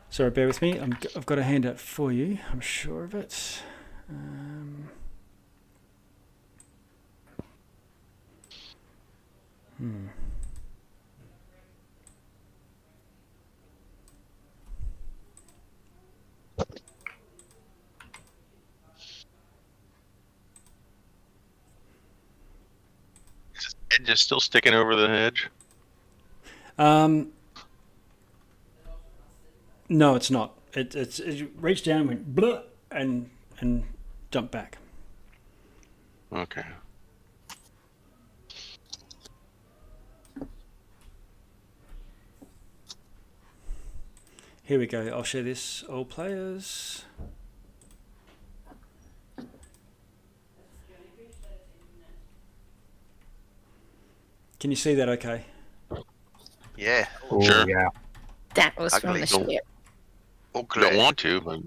Sorry, bear with me. I've got a handout for you. I'm sure of it. Is his edge just still sticking over the edge? No, it's not. It reached down and went blah and jumped back. Okay. Here we go. I'll share this. All players. Can you see that okay? Yeah. Oh, Sure. yeah. That was from Ugly. the ship. Ugly. Don't want to, but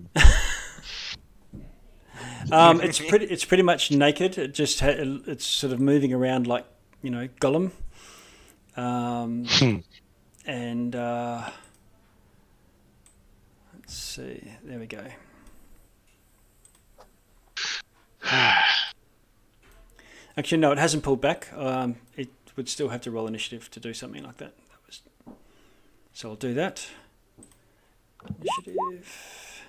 It's pretty much naked. It just it's sort of moving around like, you know, Gollum. And let's see. There we go. Actually, no, it hasn't pulled back. It would still have to roll initiative to do something like that. So I'll do that. Initiative.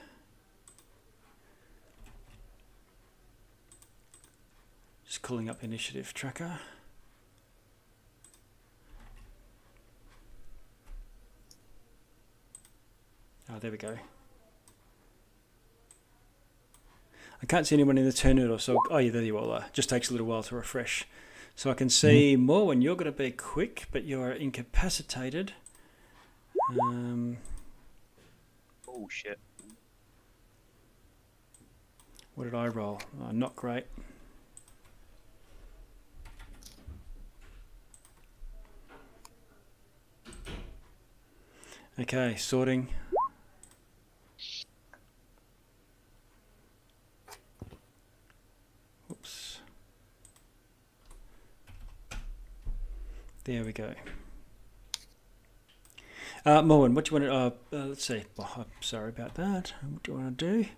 Just calling up initiative tracker. Oh, there we go. I can't see anyone in the turn order, so oh yeah, there you all are. Just takes a little while to refresh. So I can see more when you're going to be quick, but you're incapacitated. Oh shit. What did I roll? Oh, not great. Okay, sorting. Oops. There we go. Morwen, what do you want to... let's see. Oh, I'm sorry about that. What do you want to do?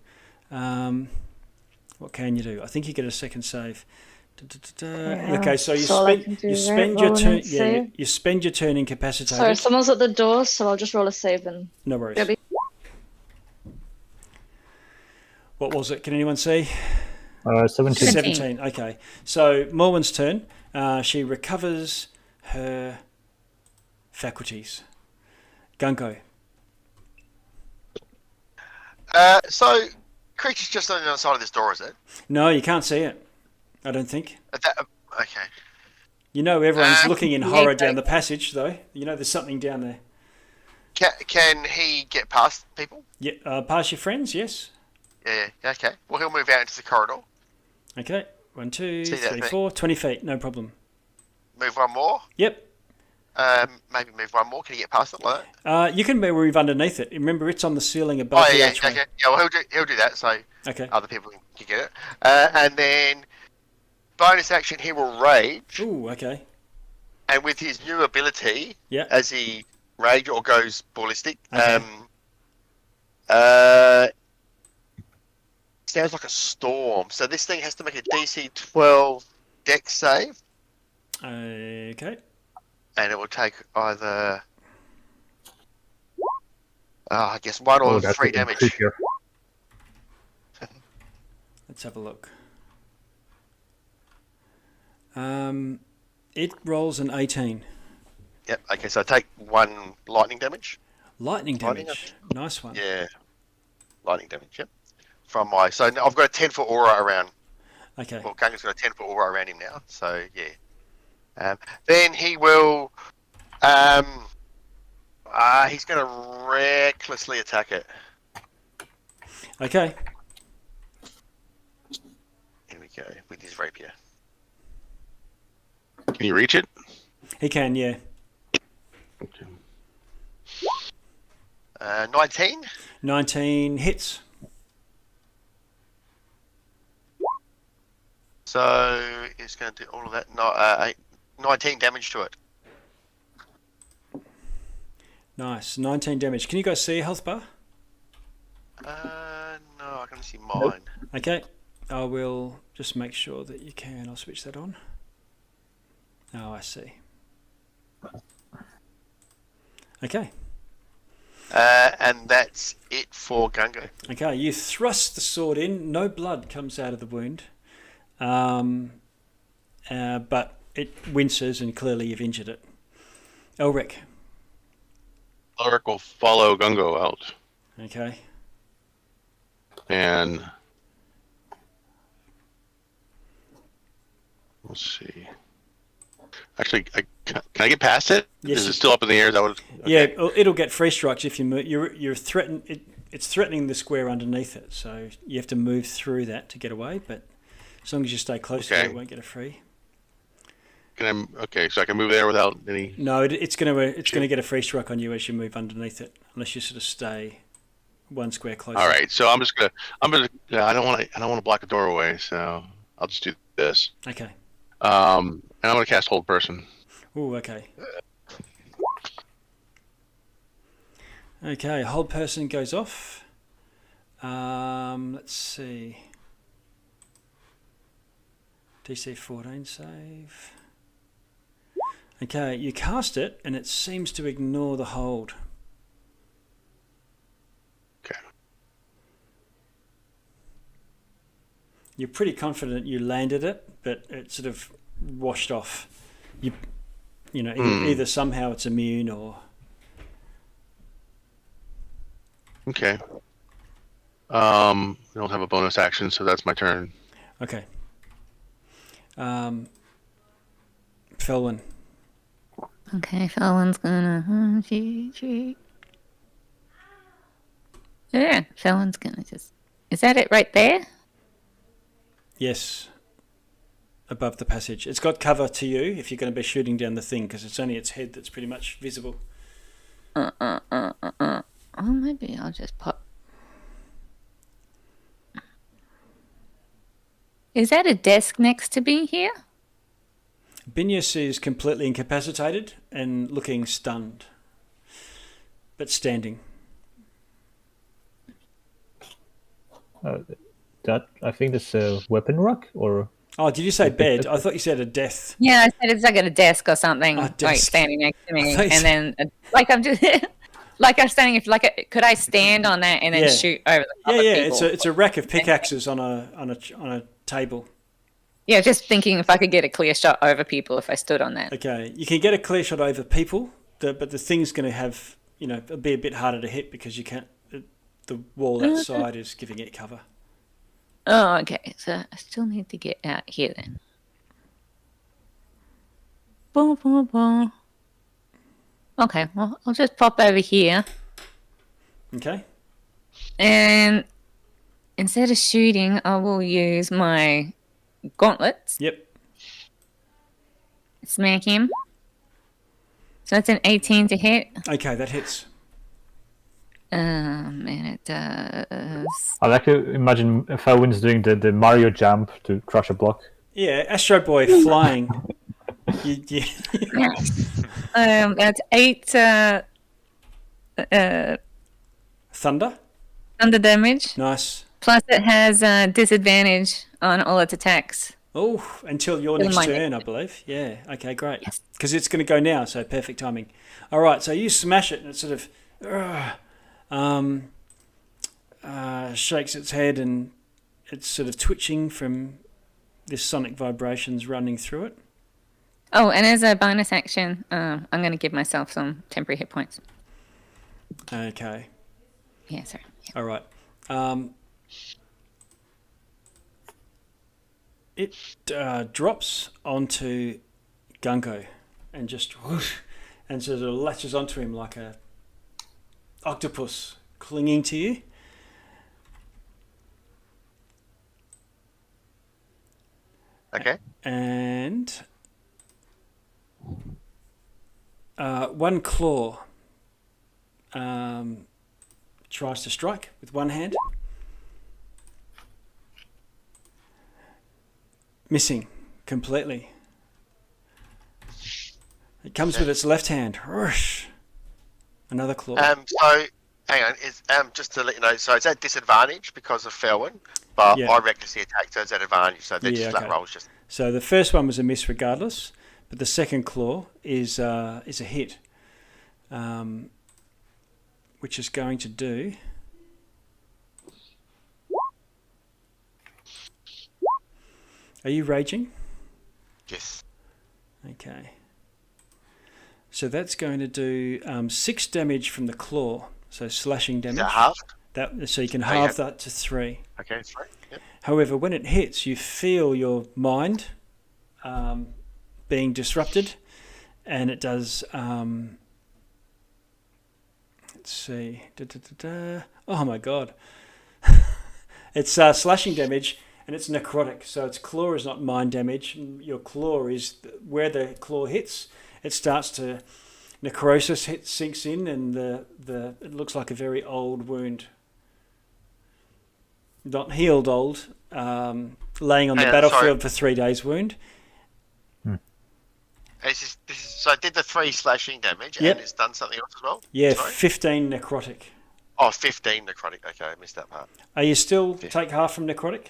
What can you do? I think you get a second save. Yeah, Okay, so you that's all I spend can do, you right? spend your Roll turn. and Yeah, save. you spend your turn incapacitated. Sorry, someone's at the door, so I'll just roll a save and. No worries. Debbie. What was it? Can anyone see? 17. 17. Okay. So Morwen's turn. She recovers her faculties. Gunko. So, creature's just on the other side of this door, is it? No, you can't see it. I don't think. Okay. You know everyone's looking in horror yeah, down the passage, though. You know there's something down there. Can he get past people? Yeah, past your friends, yes. Yeah. Okay. Well, he'll move out into the corridor. Okay. 1, 2, See that 3, thing? 4, 20 feet, no problem. Move one more. Yep. Maybe move one more. Can he get past it like that? You can move underneath it. Remember, it's on the ceiling above Oh the yeah. archway. Okay. Yeah. Well, he'll do that. So Okay. other people can get it. And then bonus action, he will rage. Ooh, okay. And with his new ability, Yeah. as he rage or goes ballistic, Okay. sounds like a storm. So this thing has to make a DC 12 Dex save, Okay. and it will take either, I guess 1 or that's 3 even damage. creepier. Let's have a look. It rolls an 18. Yep. Okay. So I take 1 lightning damage. Lightning Lightning damage. Nice one. Yeah. Lightning damage. Yep. From my I've got a 10-foot aura around. Okay. Well, Gunga's got a 10-foot aura around him now. So yeah. Then he will. He's going to recklessly attack it. Okay. Here we go with his rapier. can you reach it? He can, yeah. Okay. 19. 19 hits. So it's going to do all of that. 19 damage to it. Nice. 19 damage. Can you guys see a health bar? No, I can see mine. Okay. I will just make sure that you can. I'll switch that on. Oh, I see. Okay. And that's it for Gunga. Okay, you thrust the sword in. No blood comes out of the wound. But it winces and clearly you've injured it. Elric. Alaric will follow Gungo out. Okay. And let's see. Actually, can I get past it? Yes. Is it still up in the air? Is that what Yeah, it'll get free strikes if you move. You're threatened. It's threatening the square underneath it, so you have to move through that to get away. But as long as you stay close to it, it won't get a free. So I can move there without any. No, it's gonna get a free strike on you as you move underneath it, unless you sort of stay one square closer. All right, so I don't want to block the doorway, so I'll just do this. Okay. And I'm gonna cast Hold Person. Ooh, okay. Okay, Hold Person goes off. Let's see. DC 14 save. Okay, you cast it, and it seems to ignore the hold. Okay. You're pretty confident you landed it, but it sort of washed off. Either somehow it's immune or. Okay. I don't have a bonus action, so that's my turn. Okay. Felwyn. Okay, Felwyn's gonna. Yeah, Felwyn's gonna just. Is that it right there? Yes. Above the passage. It's got cover to you if you're going to be shooting down the thing, because it's only its head that's pretty much visible. Oh, maybe I'll just pop. Is that a desk next to me here? Binius is completely incapacitated and looking stunned, but standing. I think that's a weapon rack, or. Oh, did you say bed? I thought you said a death. Yeah, I said it's like at a desk or something, like desk. standing next to me, and then I'm just like I'm standing. Could I stand on that and then shoot over the other people? It's a rack of pickaxes on a table. Yeah, just thinking if I could get a clear shot over people if I stood on that. Okay, you can get a clear shot over people, but the thing's going to have it'll be a bit harder to hit because you can't. The wall outside is giving it cover. Oh, okay. So I still need to get out here then. Boom, boom, boom. Okay, well, I'll just pop over here. Okay. And instead of shooting, I will use my gauntlets. Yep. Smack him. So that's an 18 to hit. Okay, that hits. And it does. I like to imagine Felwyn's doing the Mario jump to crush a block. Yeah, Astro Boy flying. That's 8 Thunder? thunder damage. Nice. Plus it has disadvantage on all its attacks. Oh, until your next turn, I believe. Yeah, okay, great. Because it's going to go now, so perfect timing. All right, so you smash it and it sort of shakes its head and it's sort of twitching from this sonic vibrations running through it. Oh, and as a bonus action, I'm going to give myself some temporary hit points. Okay. Yeah, sorry. Yeah. All right. It drops onto Gunko and just whoosh, and sort of latches onto him like a octopus clinging to you. Okay. And one claw tries to strike with one hand. Missing completely. It comes with its left hand. Whoosh. Another claw. So hang on, is just to let you know, so it's at disadvantage because of Felwyn, but I recklessly attacked, so it's at advantage, so they're just flat rolls. Just so the first one was a miss regardless, but the second claw is a hit, which is going to do. Are you raging? Yes. Okay. So that's going to do 6 damage from the claw. So slashing damage. Is that half? So you can halve that to 3. Okay, 3. Yep. However, when it hits, you feel your mind being disrupted, and it does. Let's see. Oh my god! It's slashing damage, and it's necrotic. So its claw is not mind damage. Your claw is where the claw hits. It starts to necrosis sinks in, and it looks like a very old wound. Not healed old, laying on the battlefield for 3 days wound. So I did the 3 slashing damage, and it's done something else as well? Yeah, Sorry? 15 necrotic. Oh, 15 necrotic. Okay, I missed that part. Are you still take half from necrotic?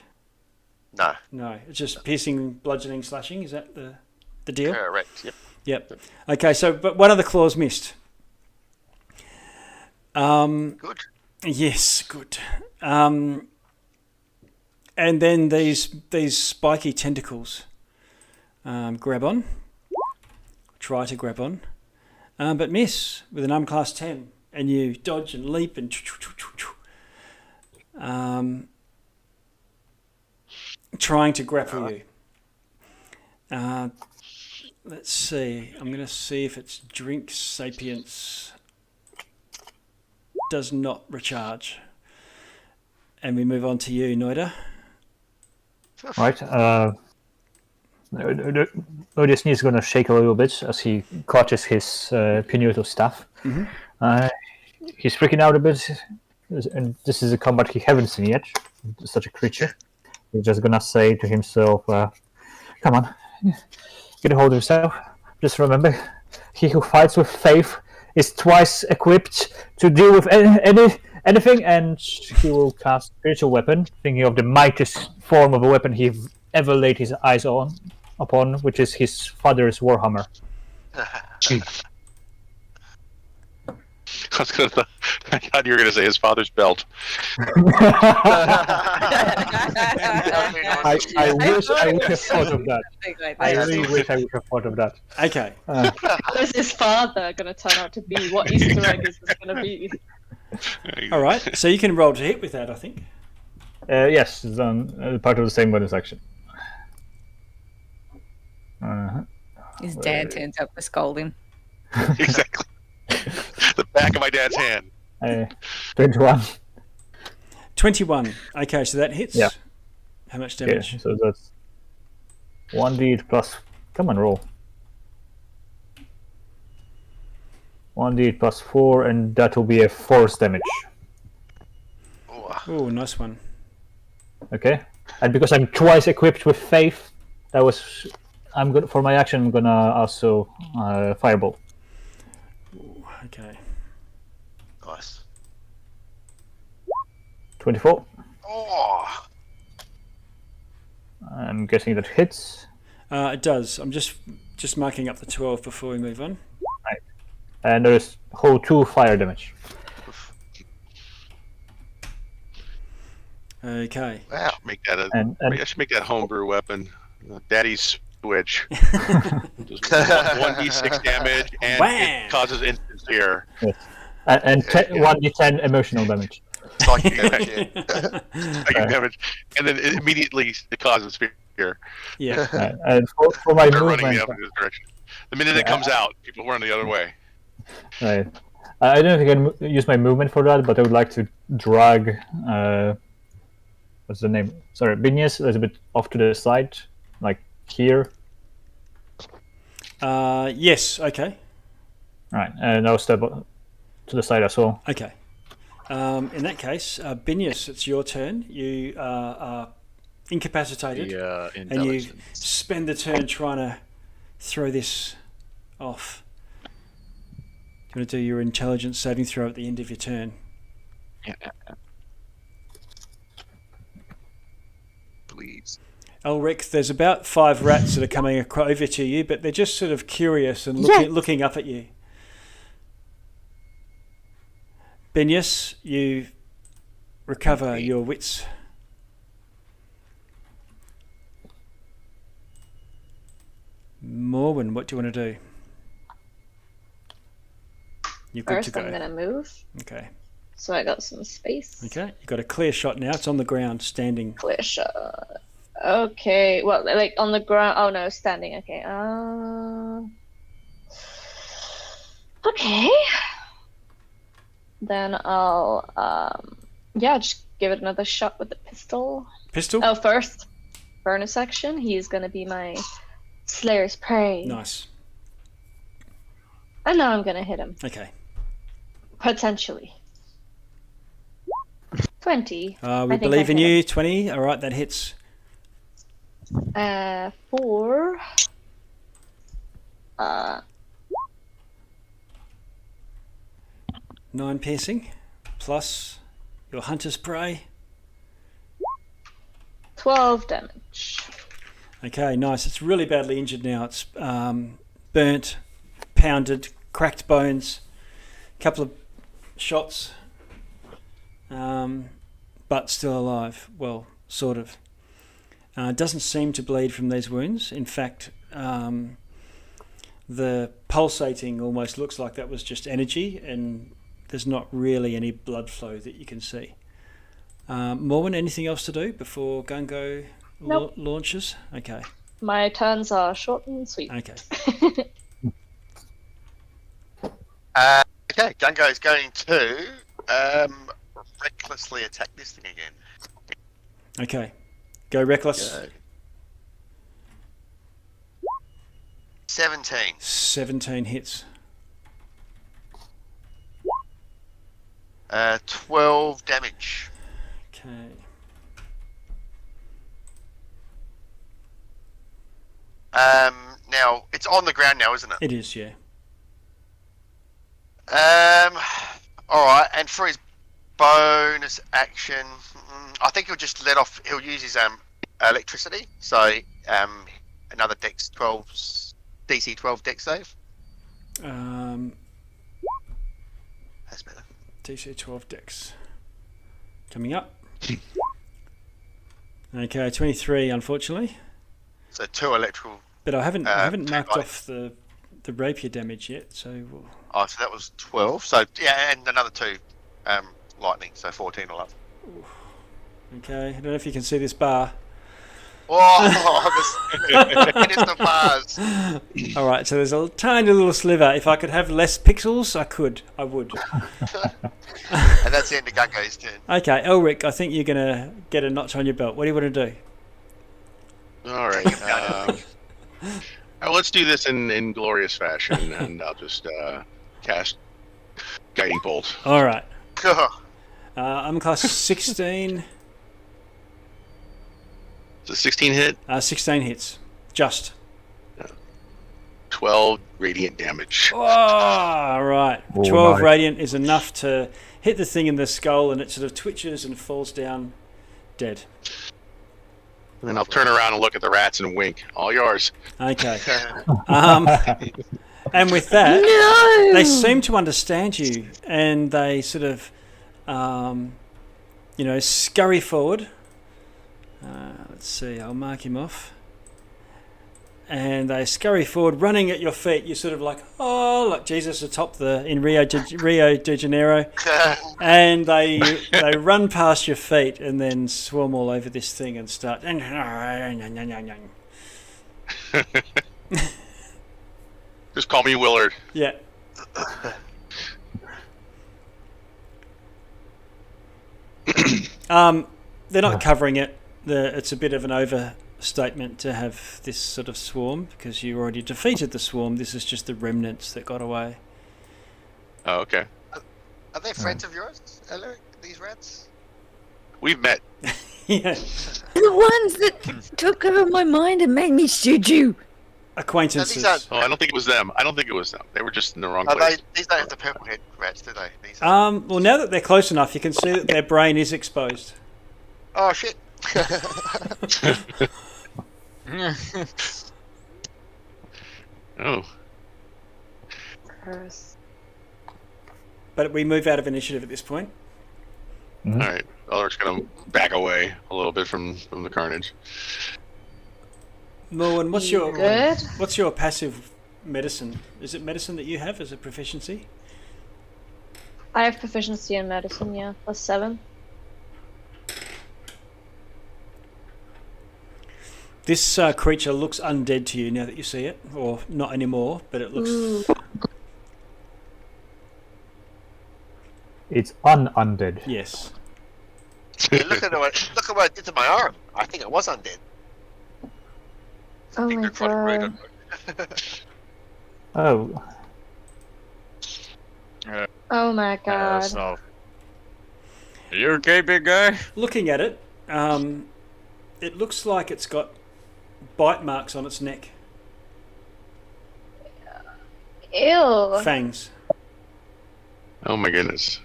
No. No, it's just piercing, bludgeoning, slashing. Is that the deal? Correct, Yep. Okay, so but one of the claws missed. Good. Yes, good. And then these spiky tentacles grab on. Try to grab on, but miss with an arm class 10, and you dodge and leap and trying to grapple you. Let's see. I'm going to see if its drink sapience does not recharge, and we move on to you, Noida. Right. Odious is going to shake a little bit as he clutches his Pinuto staff. Mm-hmm. He's freaking out a bit, and this is a combat he haven't seen yet. Such a creature. He's just going to say to himself, "Come on, get a hold of yourself. Just remember, he who fights with faith is twice equipped to deal with anything." And he will cast spiritual weapon, thinking of the mightiest form of a weapon he ever laid his eyes upon, which is his father's warhammer. I thought you were going to say his father's belt. I wish I would have thought of that. I really wish I would have thought of that. Okay. How is his father going to turn out to be? What Easter egg is this going to be? All right. So you can roll to hit with that, I think. Yes, it's on part of the same bonus action. His dad turns up to scold him. Exactly. The back of my dad's hand. 21. 21. Okay, so that hits. Yeah. How much damage? Yeah, so that's 1d plus. Come on, roll. 1d plus 4, and that will be a force damage. Oh, nice one. Okay, and because I'm twice equipped with faith, I'm good for my action. I'm gonna also fireball. Ooh, okay. Nice. 24. Oh. I'm guessing that hits. It does. I'm just marking up the 12 before we move on. Right. And there's whole 2 fire damage. Okay. Wow. I should make that homebrew weapon. Daddy's switch. Just 1d6 damage, and it causes instant fear. Yes. And 1d10 emotional damage. Psychic damage, yeah. Psychic damage. And then immediately it causes fear. Yeah. And for my They're movement... running the opposite direction. The minute it comes out, people run the other way. Right. I don't think I can use my movement for that, but I would like to drag... what's the name? Sorry, Binius a little bit off to the side, like here. Yes, okay. Right, and I'll step to the side as well. Okay. In that case, Binius, it's your turn. You are incapacitated, and you spend the turn trying to throw this off. Do you want to do your intelligence saving throw at the end of your turn? Yeah. Please. Elric, there's about 5 rats that are coming over to you, but they're just sort of curious and looking up at you. Benius, you recover your wits. Morwen, what do you want to do? You're good to First, go. I'm gonna move. Okay. So I got some space. Okay, you've got a clear shot now. It's on the ground, standing. Clear shot. Okay, well, like on the ground. Oh no, standing. Okay. Okay. Then I'll just give it another shot with the pistol. Pistol? Oh, first bonus action. He's gonna be my Slayer's Prey. Nice. And now I'm gonna hit him. Okay. Potentially. 20. We believe in you. 20. All right, that hits. 4. 9 piercing, plus your hunter's prey. 12 damage. Okay, nice. It's really badly injured now. It's burnt, pounded, cracked bones, a couple of shots, but still alive. Well, sort of. It doesn't seem to bleed from these wounds. In fact, the pulsating almost looks like that was just energy, and there's not really any blood flow that you can see. Morwen, anything else to do before Gungo Nope. launches? Okay. My turns are short and sweet. Okay. Okay, Gungo is going to recklessly attack this thing again. Okay. Go reckless. Go. 17. 17 hits. 12 damage. Okay. Now it's on the ground now, isn't it? It is, yeah. All right, and for his bonus action, I think he'll just let off. He'll use his electricity. So another Dex 12, DC 12 Dex save. That's better. DC 12 Dex. Coming up. Okay, 23, unfortunately. So 2 electrical. But I haven't marked lightning. off the rapier damage yet, so we'll... Oh, so that was 12. So yeah, and another 2 lightning. So 14 all up. Okay, I don't know if you can see this bar. Oh, it is the bars. All right, so there's a tiny little sliver. If I could have less pixels, I would. And that's the end of Gungo's turn. Okay, Elric, I think you're going to get a notch on your belt. What do you want to do? All right. Let's do this in glorious fashion, and I'll just cast Guiding Bolt. All right. I'm class 16. It's a 16 hit. 16 hits. Just. 12 radiant damage. Oh, all right. 12 radiant is enough to hit the thing in the skull, and it sort of twitches and falls down dead. And then I'll turn around and look at the rats and wink. All yours. Okay. And with that, they seem to understand you, and they sort of, scurry forward. Let's see, I'll mark him off. And they scurry forward, running at your feet. You're sort of like, oh, like Jesus atop in Rio de Janeiro. And they run past your feet and then swarm all over this thing and start. Just call me Willard. Yeah. They're not covering it. It's a bit of an overstatement to have this sort of swarm because you already defeated the swarm. This is just the remnants that got away. Oh, okay. Are they friends of yours, Elric, these rats? We've met. Yeah. The ones that took over my mind and made me shoot you. Acquaintances. No, Oh, I don't think it was them. They were just in the wrong place. These don't have the purple head rats, do they? Well, now that they're close enough, you can see that their brain is exposed. Oh, shit. Oh. But we move out of initiative at this point. Mm-hmm. All right. Elric's going to back away a little bit from the carnage. Morwen, Good. what's your passive medicine? Is it medicine that you have as a proficiency? I have proficiency in medicine, yeah. +7. This creature looks undead to you now that you see it, or not anymore, but it looks. Ooh. It's undead. Yes. Hey, look at what I did to my arm. I think it was undead. Oh my god. Oh, Oh my god. So. Are you okay, big guy? Looking at it, it looks like it's got bite marks on its neck. Ew. Fangs. Oh my goodness.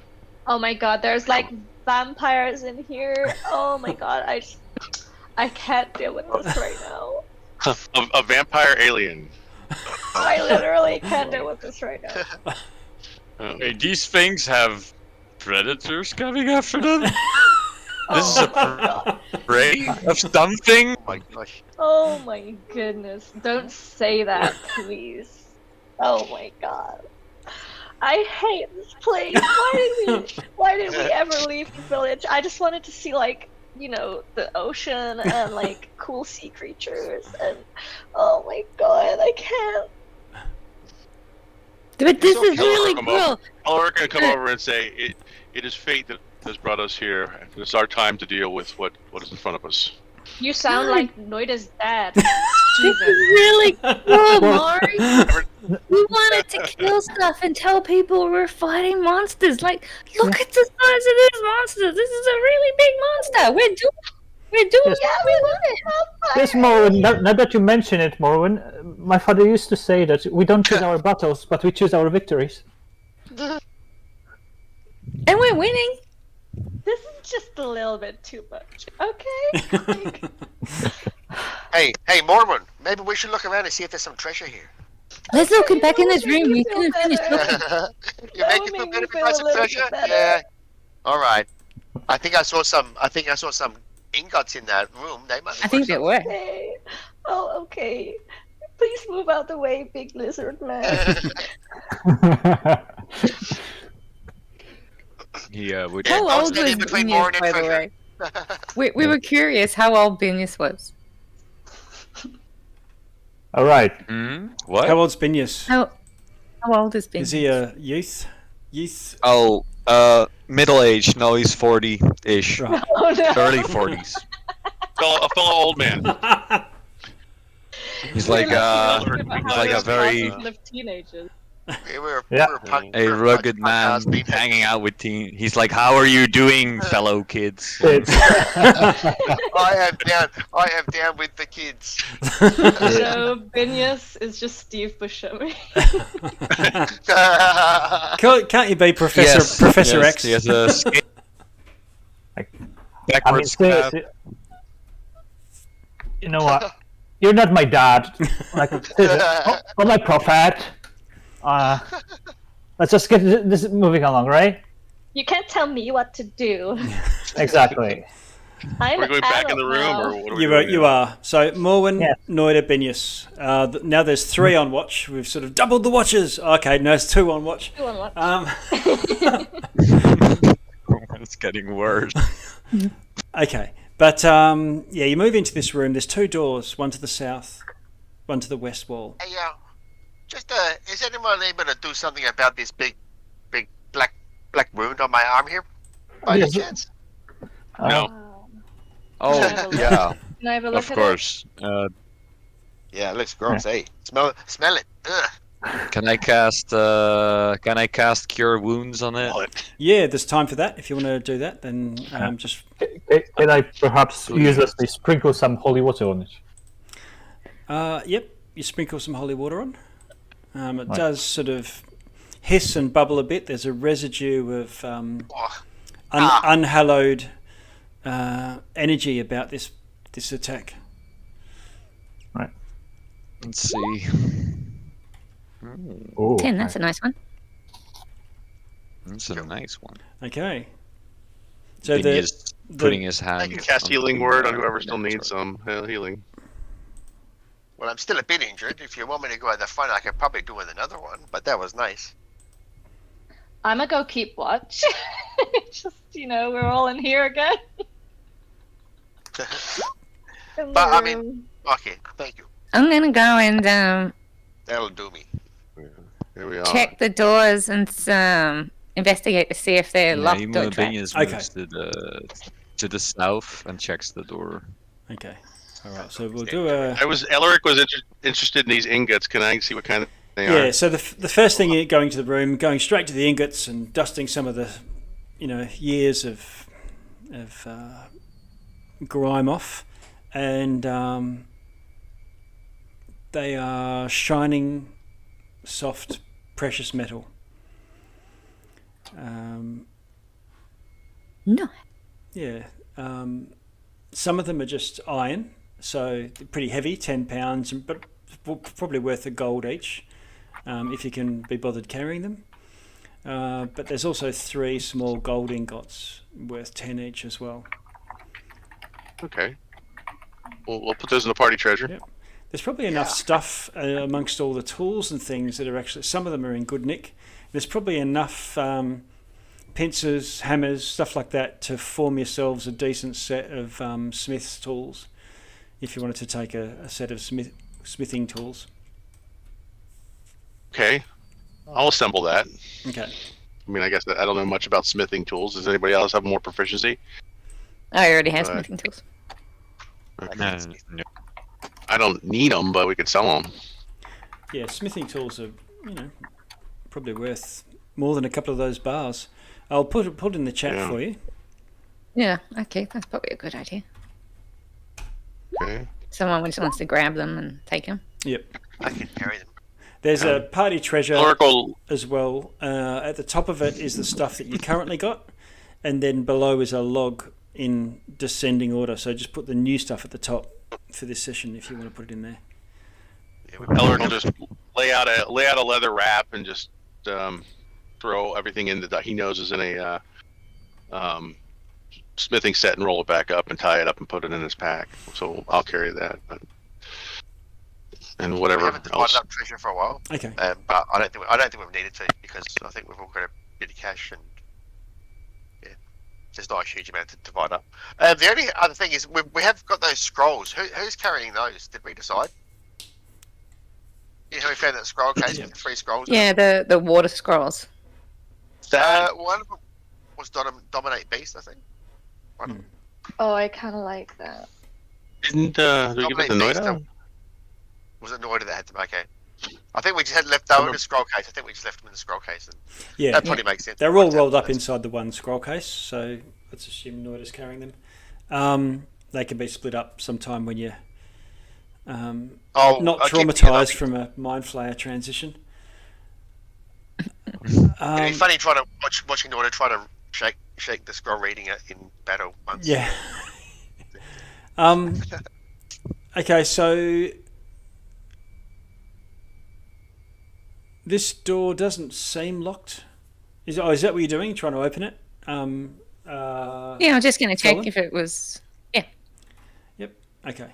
Oh my god, there's like vampires in here. Oh my god, I can't deal with this right now. A vampire alien. I literally can't deal with this right now. Hey, these things have predators coming after them? This is a prey of something? Oh my gosh. Oh my goodness. Don't say that, please. Oh my god. I hate this place. Why did we ever leave the village? I just wanted to see like, you know, the ocean and like cool sea creatures and oh my god, I can't. But this is okay. really Come cool. We're gonna come over and say it is fate that has brought us here, and it's our time to deal with what is in front of us. You sound like Noida's dad. This is really cool, Mari. We wanted to kill stuff and tell people we're fighting monsters. Like, look at the size of this monster. This is a really big monster. We're doing Yes. what we wanted. Yes, Morwen, now that you mention it, Morwen, my father used to say that we don't choose our battles, but we choose our victories. And we're winning. This is just a little bit too much, okay? Hey, Mormon, maybe we should look around and see if there's some treasure here. Let's look back in this room. We couldn't finish looking. You make it feel better if you find some treasure? Yeah. All right. I think I saw some ingots in that room. They might be I think worth they were. Okay. Oh, okay. Please move out the way, big lizard man. Yeah, we Oh, How Don't old stand was in between Morn Binius, and by the treasure. way? We were curious how old Binius was. All right. What? How old's Binius? How old is Binius? Is he a youth? Youth? Oh, middle age. No, he's 40-ish. Right. Oh no. Early 40s. A fellow old man. He's like a very of teenagers. a rugged man hanging out with teen. He's like, "How are you doing, fellow kids?" I am down with the kids. So Binius is just Steve Buscemi. Can't you be Professor X? He has a backwards cap. You know what? You're not my dad. Like, or my prophet. Let's just get this moving along, right? You can't tell me what to do. Exactly. I'm We're going back in the adult room, now. or what are we doing? You are. So Morwen, Yeah. Noida, Binius. Now there's 3 on watch. We've sort of doubled the watches. Okay, no, it's 2 on watch. Who won what? It's getting worse. Okay, but yeah, you move into this room. There's 2 doors, one to the south, one to the west wall. Hey, is anyone able to do something about this big black wound on my arm here? By any Yes. chance? No. Oh, yeah, Can I have a look of at course. Yeah, it looks gross. Hey, smell it. Ugh. Can I cast Cure Wounds on it? Yeah, there's time for that. If you want to do that, then just Can I perhaps uselessly sprinkle some holy water on it? yep. You sprinkle some holy water on. It does sort of hiss and bubble a bit. There's a residue of unhallowed energy about this attack. Right. Let's see. Oh, 10, that's a nice one. That's a nice one. Okay. So He is putting his hand. I can cast healing word on whoever still needs some healing. Well, I'm still a bit injured. If you want me to go at the front, I could probably do with another one. But that was nice. I'm gonna go keep watch. Just, we're all in here again. In the But I mean, room. okay, thank you. I'm gonna go and That'll do me. Here we are. check the doors and investigate to see if they're locked or Human trapped. Beings Okay. moves to the south and checks the door. Okay. All right. So we'll do a. Elric was interested in these ingots. Can I see what kind of they are? Yeah. So the first thing, going to the room, going straight to the ingots and dusting some of the, years of grime off, and they are shining, soft, precious metal. No. Yeah. Some of them are just iron, so they're pretty heavy, 10 pounds, but probably worth a gold each, if you can be bothered carrying them. But there's also 3 small gold ingots worth 10 each as well. Okay. We'll put those in the party treasure. Yep. There's probably enough stuff amongst all the tools and things that are actually, some of them are in good nick. There's probably enough pincers, hammers, stuff like that to form yourselves a decent set of smith's tools if you wanted to take a set of smithing tools. Okay. I'll assemble that. Okay. I mean, I guess I don't know much about smithing tools. Does anybody else have more proficiency? I already have smithing tools. No. I don't need them, but we could sell them. Yeah, smithing tools are, probably worth more than a couple of those bars. I'll put it in the chat for you. Yeah, okay, that's probably a good idea. Okay. Someone just wants to grab them and take them. Yep. I can carry them. There's a party treasure Oracle. as well. At the top of it is the stuff that you currently got, and then below is a log in descending order. So just put the new stuff at the top for this session if you want to put it in there. Elric will just lay out a leather wrap and just throw everything in that he knows is in a smithing set and roll it back up and tie it up and put it in his pack. So I'll carry that. And whatever We haven't divided else. up treasure for a while. Okay. But I don't think we've needed to, because I think we've all got a bit of cash, and yeah, there's not a huge amount to divide up. The only other thing is we have got those scrolls. Who's carrying those? Did we decide? Yeah, we found that scroll case with 3 scrolls. Yeah, the water scrolls. One of them was Dominate Beast, I think. One of them. Oh, I kind of like that. Did we give it the Dominate Noida? Beast, was it Noida that had them? Okay. I think we just had left them in the scroll case. I think we just left them in the scroll case. And Yeah. that probably makes sense. They're all rolled up inside the one scroll case, so let's assume Noida's carrying them. They can be split up sometime when you're not traumatized from a mind flayer transition. It'd be funny trying to watching Noida try to shake the scroll reading it in battle once. Yeah. Okay, so this door doesn't seem locked. Is that what you're doing? Trying to open it? Yeah, I'm just going to check Colin? if it was... Yeah. Yep. Okay.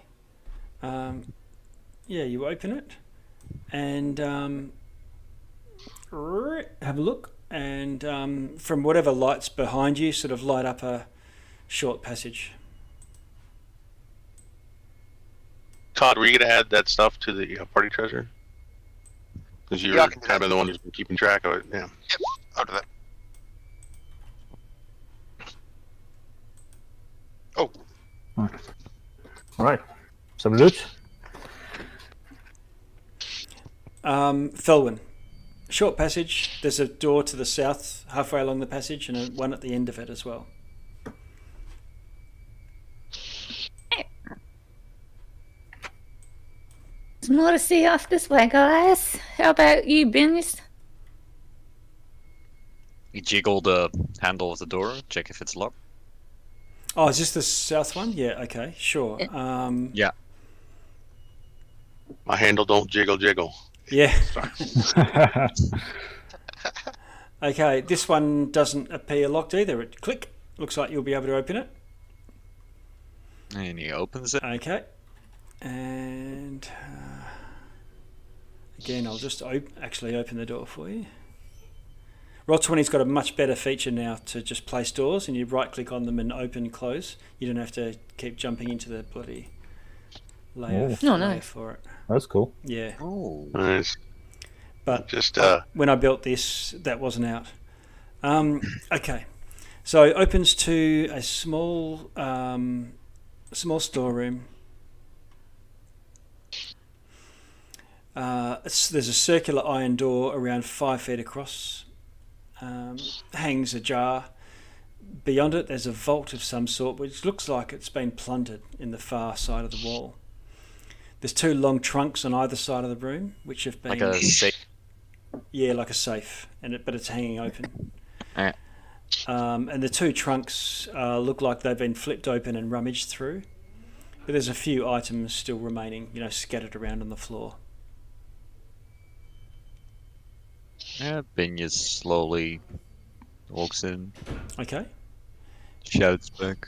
Yeah, you open it and have a look, and from whatever lights behind you, sort of light up a short passage. Todd, were you going to add that stuff to the party treasure? Because you're I can do kind of that. the one who's been keeping track of it. Yeah. Yep, I'll do that. Oh, All right. Some loot. Felwyn, short passage. There's a door to the south, halfway along the passage, and one at the end of it as well. There's more to see off this way, guys. How about you, Benius? You jiggle the handle of the door, check if it's locked. Oh, is this the south one? Yeah. Okay. Sure. Yeah. My handle don't jiggle. Yeah. Okay. This one doesn't appear locked either. It click. Looks like you'll be able to open it. And he opens it. Okay. And again, I'll just actually open the door for you. Roll20's got a much better feature now to just place doors, and you right-click on them and open, close. You don't have to keep jumping into the bloody layer for it. That's cool. Yeah. Oh, Nice. But Just when I built this, that wasn't out. Okay. So it opens to a small storeroom. There's a circular iron door around 5 feet across. Hangs ajar. Beyond it, there's a vault of some sort, which looks like it's been plundered in the far side of the wall. There's 2 long trunks on either side of the room, which have been like a safe. yeah, like a safe, but it's hanging open. Alright. And the 2 trunks look like they've been flipped open and rummaged through, but there's a few items still remaining, scattered around on the floor. Yeah, Binyas slowly walks in, Okay. shouts back.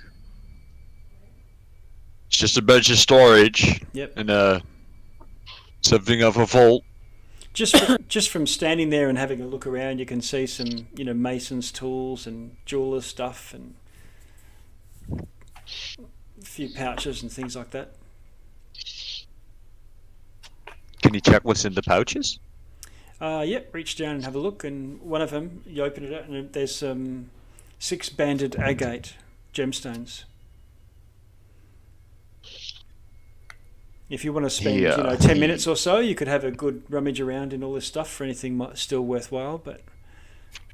It's just a bunch of storage Yep. and something of a vault. Just from standing there and having a look around, you can see some, mason's tools and jeweler's stuff and a few pouches and things like that. Can you check what's in the pouches? Yep, reach down and have a look, and one of them, you open it up, and there's 6 banded agate gemstones. If you want to spend, 10 minutes or so, you could have a good rummage around in all this stuff for anything still worthwhile, but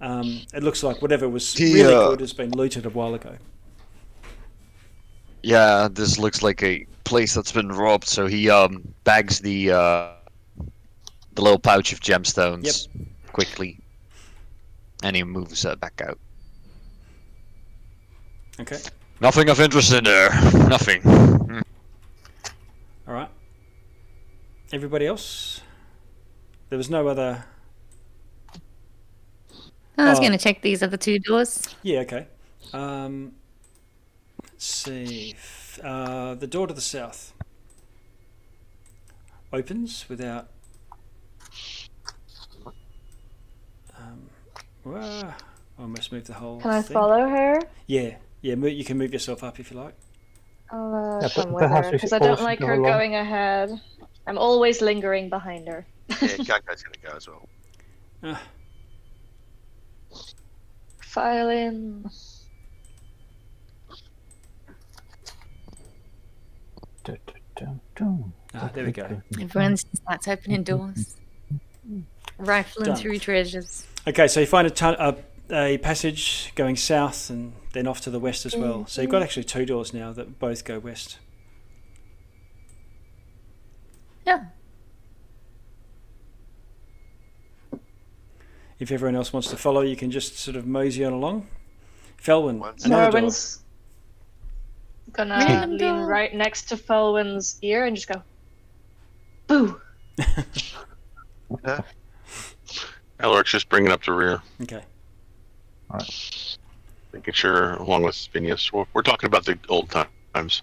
it looks like whatever was really good has been looted a while ago. Yeah, this looks like a place that's been robbed, so he bags the little pouch of gemstones quickly, and he moves back out. Okay. Nothing of interest in there. Nothing. All right. Everybody else? There was no other... I was going to check these other 2 doors. Yeah, okay. Let's see. The door to the south opens without... I almost moved the whole Can I thing. follow her? Yeah. You can move yourself up if you like. I'll Yeah, come with perhaps her, we because should I don't pause like and her go along. going ahead. I'm always lingering behind her. Yeah, Gungo's going to go as well. File in. There we go. Everyone starts opening doors, rifling Done. through treasures. Okay, so you find a passage going south and then off to the west as well. So you've got actually 2 doors now that both go west. Yeah. If everyone else wants to follow, you can just sort of mosey on along. Felwyn, another door. Norwin's gonna lean right next to Felwyn's ear and just go, boo. Elric's just bringing up the rear, Okay. making sure, along with Phineas, we're talking about the old times.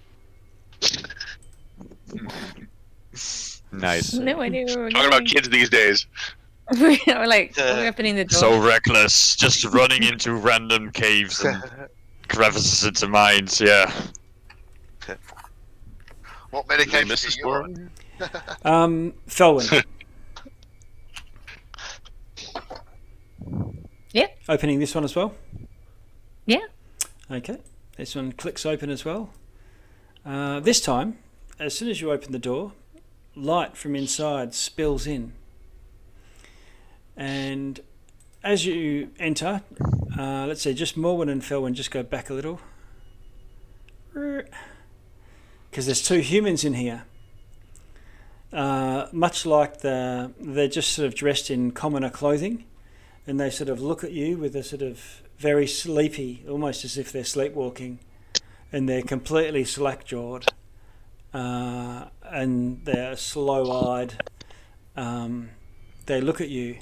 Nice. No idea where we're Talking about kids these days. we're opening the door. So reckless, just running into random caves and crevices into mines. Yeah. What Did I medication miss do this you door? on? Felwyn. Yeah. Opening this one as well. Yeah. Okay. This one clicks open as well. This time, as soon as you open the door, light from inside spills in. And as you enter, let's see, just Morwen and Felwyn just go back a little. Because there's 2 humans in here. Much like they're just sort of dressed in commoner clothing, and they sort of look at you with a sort of very sleepy, almost as if they're sleepwalking, and they're completely slack-jawed, and they're slow-eyed. They look at you,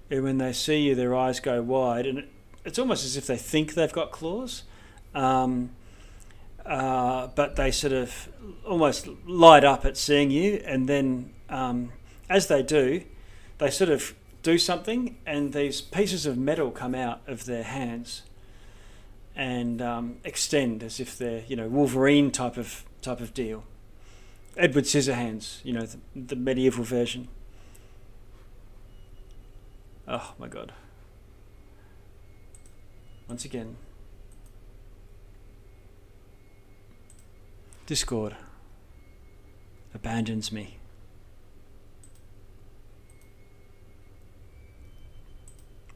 and when they see you, their eyes go wide, and it's almost as if they think they've got claws, but they sort of almost light up at seeing you, and then as they do, they sort of do something, and these pieces of metal come out of their hands and extend as if they're, Wolverine type of deal. Edward Scissorhands, the medieval version. Oh my god. Once again. Discord abandons me.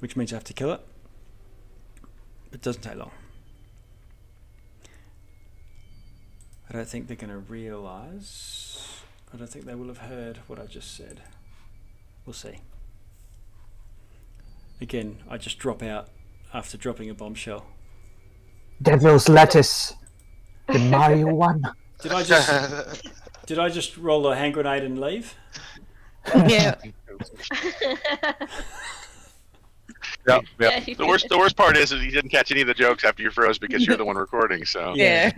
Which means I have to kill it. But it doesn't take long. I don't think they're going to realise. I don't think they will have heard what I just said. We'll see. Again, I just drop out after dropping a bombshell. Devil's lettuce. The Mario one. Did I just roll a hand grenade and leave? Yeah. Yeah. Yeah, The worst part is that you didn't catch any of the jokes after you froze because you're the one recording. So Yeah.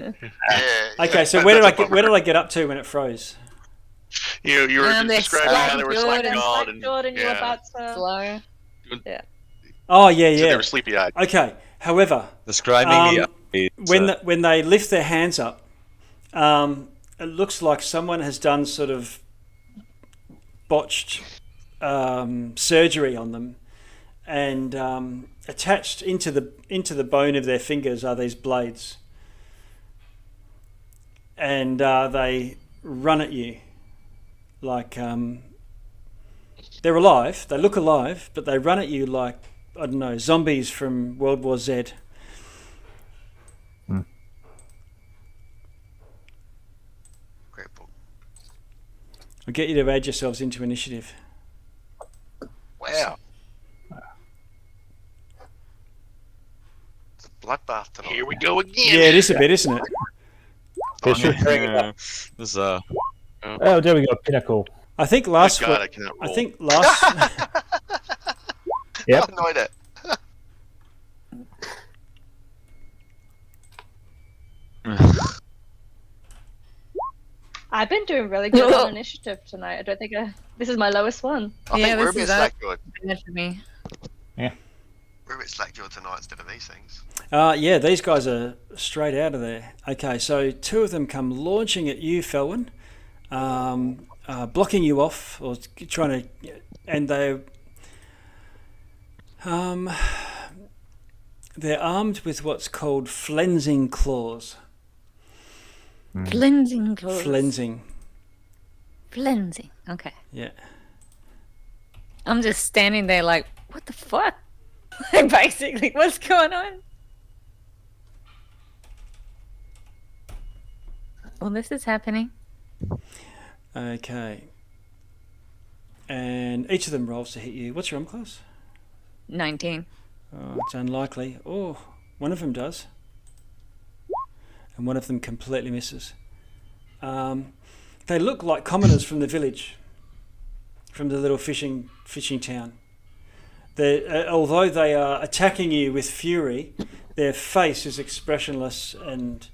Okay, so where did I get up to when it froze? you were describing how they were Jordan, slack-jawed like Jordan, you were about to. Slow. Oh yeah. So they were sleepy-eyed. Okay. However, Describing the when they lift their hands up, it looks like someone has done sort of botched surgery on them, and attached into the bone of their fingers are these blades, and they run at you like they're alive. They look alive, but they run at you like, I don't know, zombies from World War Z. Great book. I'll get you to add yourselves into initiative. Wow. It's a bloodbath tonight. Here we go again. Yeah, it is a bit, isn't it? This Oh, there we go. Pinnacle. I think Good last God, week. I cannot I roll. think last. Yep. I annoyed it. I've been doing really good on initiative tonight. I don't think this is my lowest one. I Yeah, think we're a this bit is up. slack-jawed. Bad for me. We're a bit slack-jawed tonight instead of these things. Yeah, these guys are straight out of there. Okay, so two of them come launching at you, Felwyn, blocking you off or trying to, and they're armed with what's called flensing claws. Cleansing claws. Flensing. Flensing. Okay. Yeah. I'm just standing there like, what the fuck? Like, basically, what's going on? Well, this is happening. Okay. And each of them rolls to hit you. What's your arm class? 19. Oh, it's unlikely. Oh, one of them does. And one of them completely misses. They look like commoners from the village, from the little fishing town. Although they are attacking you with fury, their face is expressionless and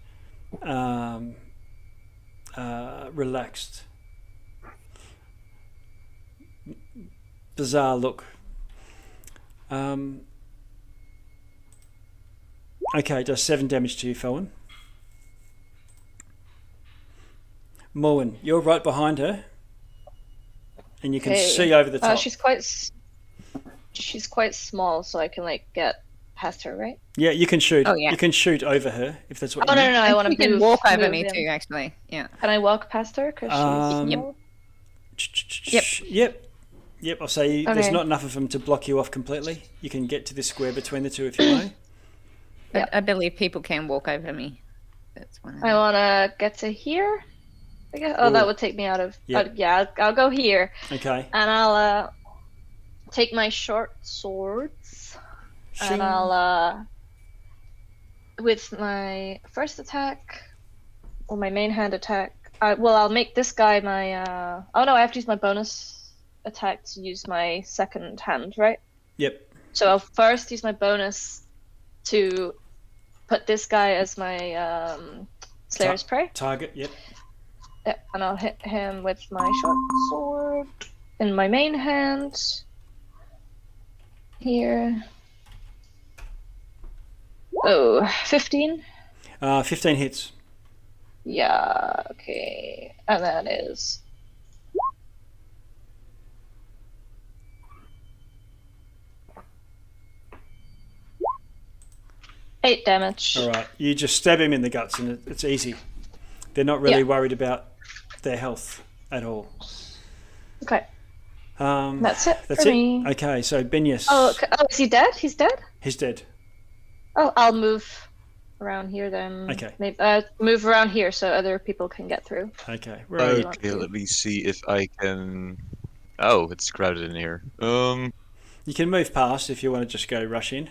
relaxed. Bizarre look. Okay, does 7 damage to you, Felwyn. Morwen, you're right behind her, and you can see over the top. She's quite small, so I can get past her, right? Yeah, you can shoot. Oh, yeah. You can shoot over her if that's what Oh you no, need. no, I want to You can move. walk over move me in. too, actually. Yeah. Can I walk past her? Cause she's Yep. small? Yep. I'll say there's Okay. not enough of them to block you off completely. You can get to this square between the two if you may. But I believe people can walk over me. That's one of I them. want to get to here. I guess. Oh, that Ooh. would take me out of. Yeah. Yeah, I'll go here, Okay. and I'll take my short swords, Shing. and I'll with my first attack or my main hand attack. I'll make this guy my. Oh no, I have to use my bonus attack to use my second hand, right? Yep. So I'll first use my bonus to put this guy as my Slayer's Prey. Target. Yep. Yep, and I'll hit him with my short sword in my main hand. here. Oh, 15? 15 hits. Yeah, okay. And that is... eight damage. All right, you just stab him in the guts, and it's easy. They're not really worried about their health at all. Okay. That's it That's for it? me. Okay, so Benius. Oh, is he dead? He's dead? He's dead. Oh, I'll move around here then. Okay. Maybe, move around here so other people can get through. Okay, where are you? Okay, let me see if I can. Oh, it's crowded in here. You can move past if you want to just go rush in.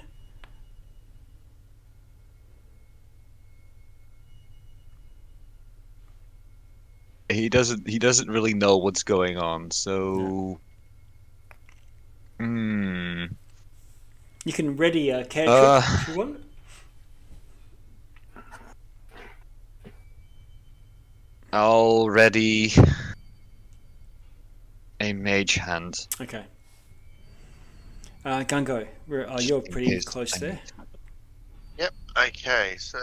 He doesn't really know what's going on, so. You can ready a cantrip if you want. I'll ready a mage hand. Okay. Gungo, you're pretty close there. Yep. Okay. So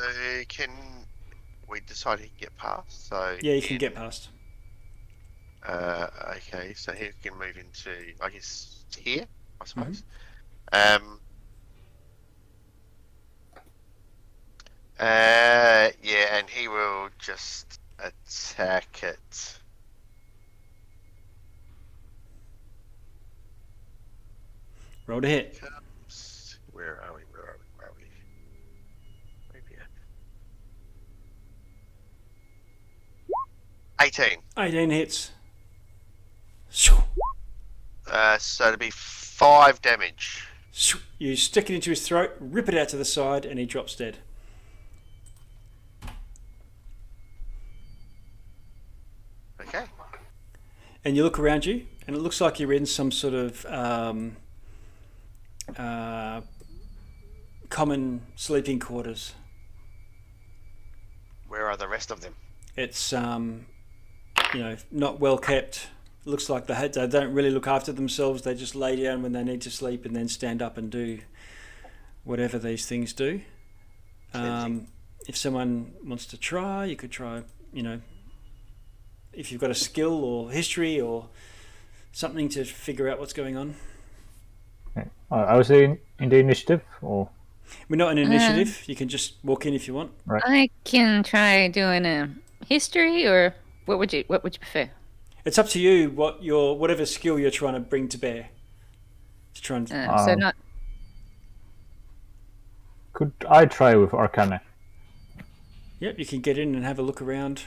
can we decide he can get past? So Yeah, you can get past. Okay. So he can move into, I guess, here, I suppose. Yeah, and he will just attack it. Roll to hit. Where are we? Maybe 18. 18 hits. So it'll be 5 damage. You stick it into his throat, rip it out to the side, and he drops dead. Okay. And you look around you, and it looks like you're in some sort of common sleeping quarters. Where are the rest of them? It's not well kept. Looks like they don't really look after themselves. They just lay down when they need to sleep and then stand up and do whatever these things do. If someone wants to try, you could try, if you've got a skill or history or something to figure out what's going on. I was in the initiative, or we're not an initiative. You can just walk in if you want. Right. I can try doing a history, or what would you prefer? It's up to you. Whatever skill you're trying to bring to bear. To try and so not. Could I try with Arcane? Yep, you can get in and have a look around.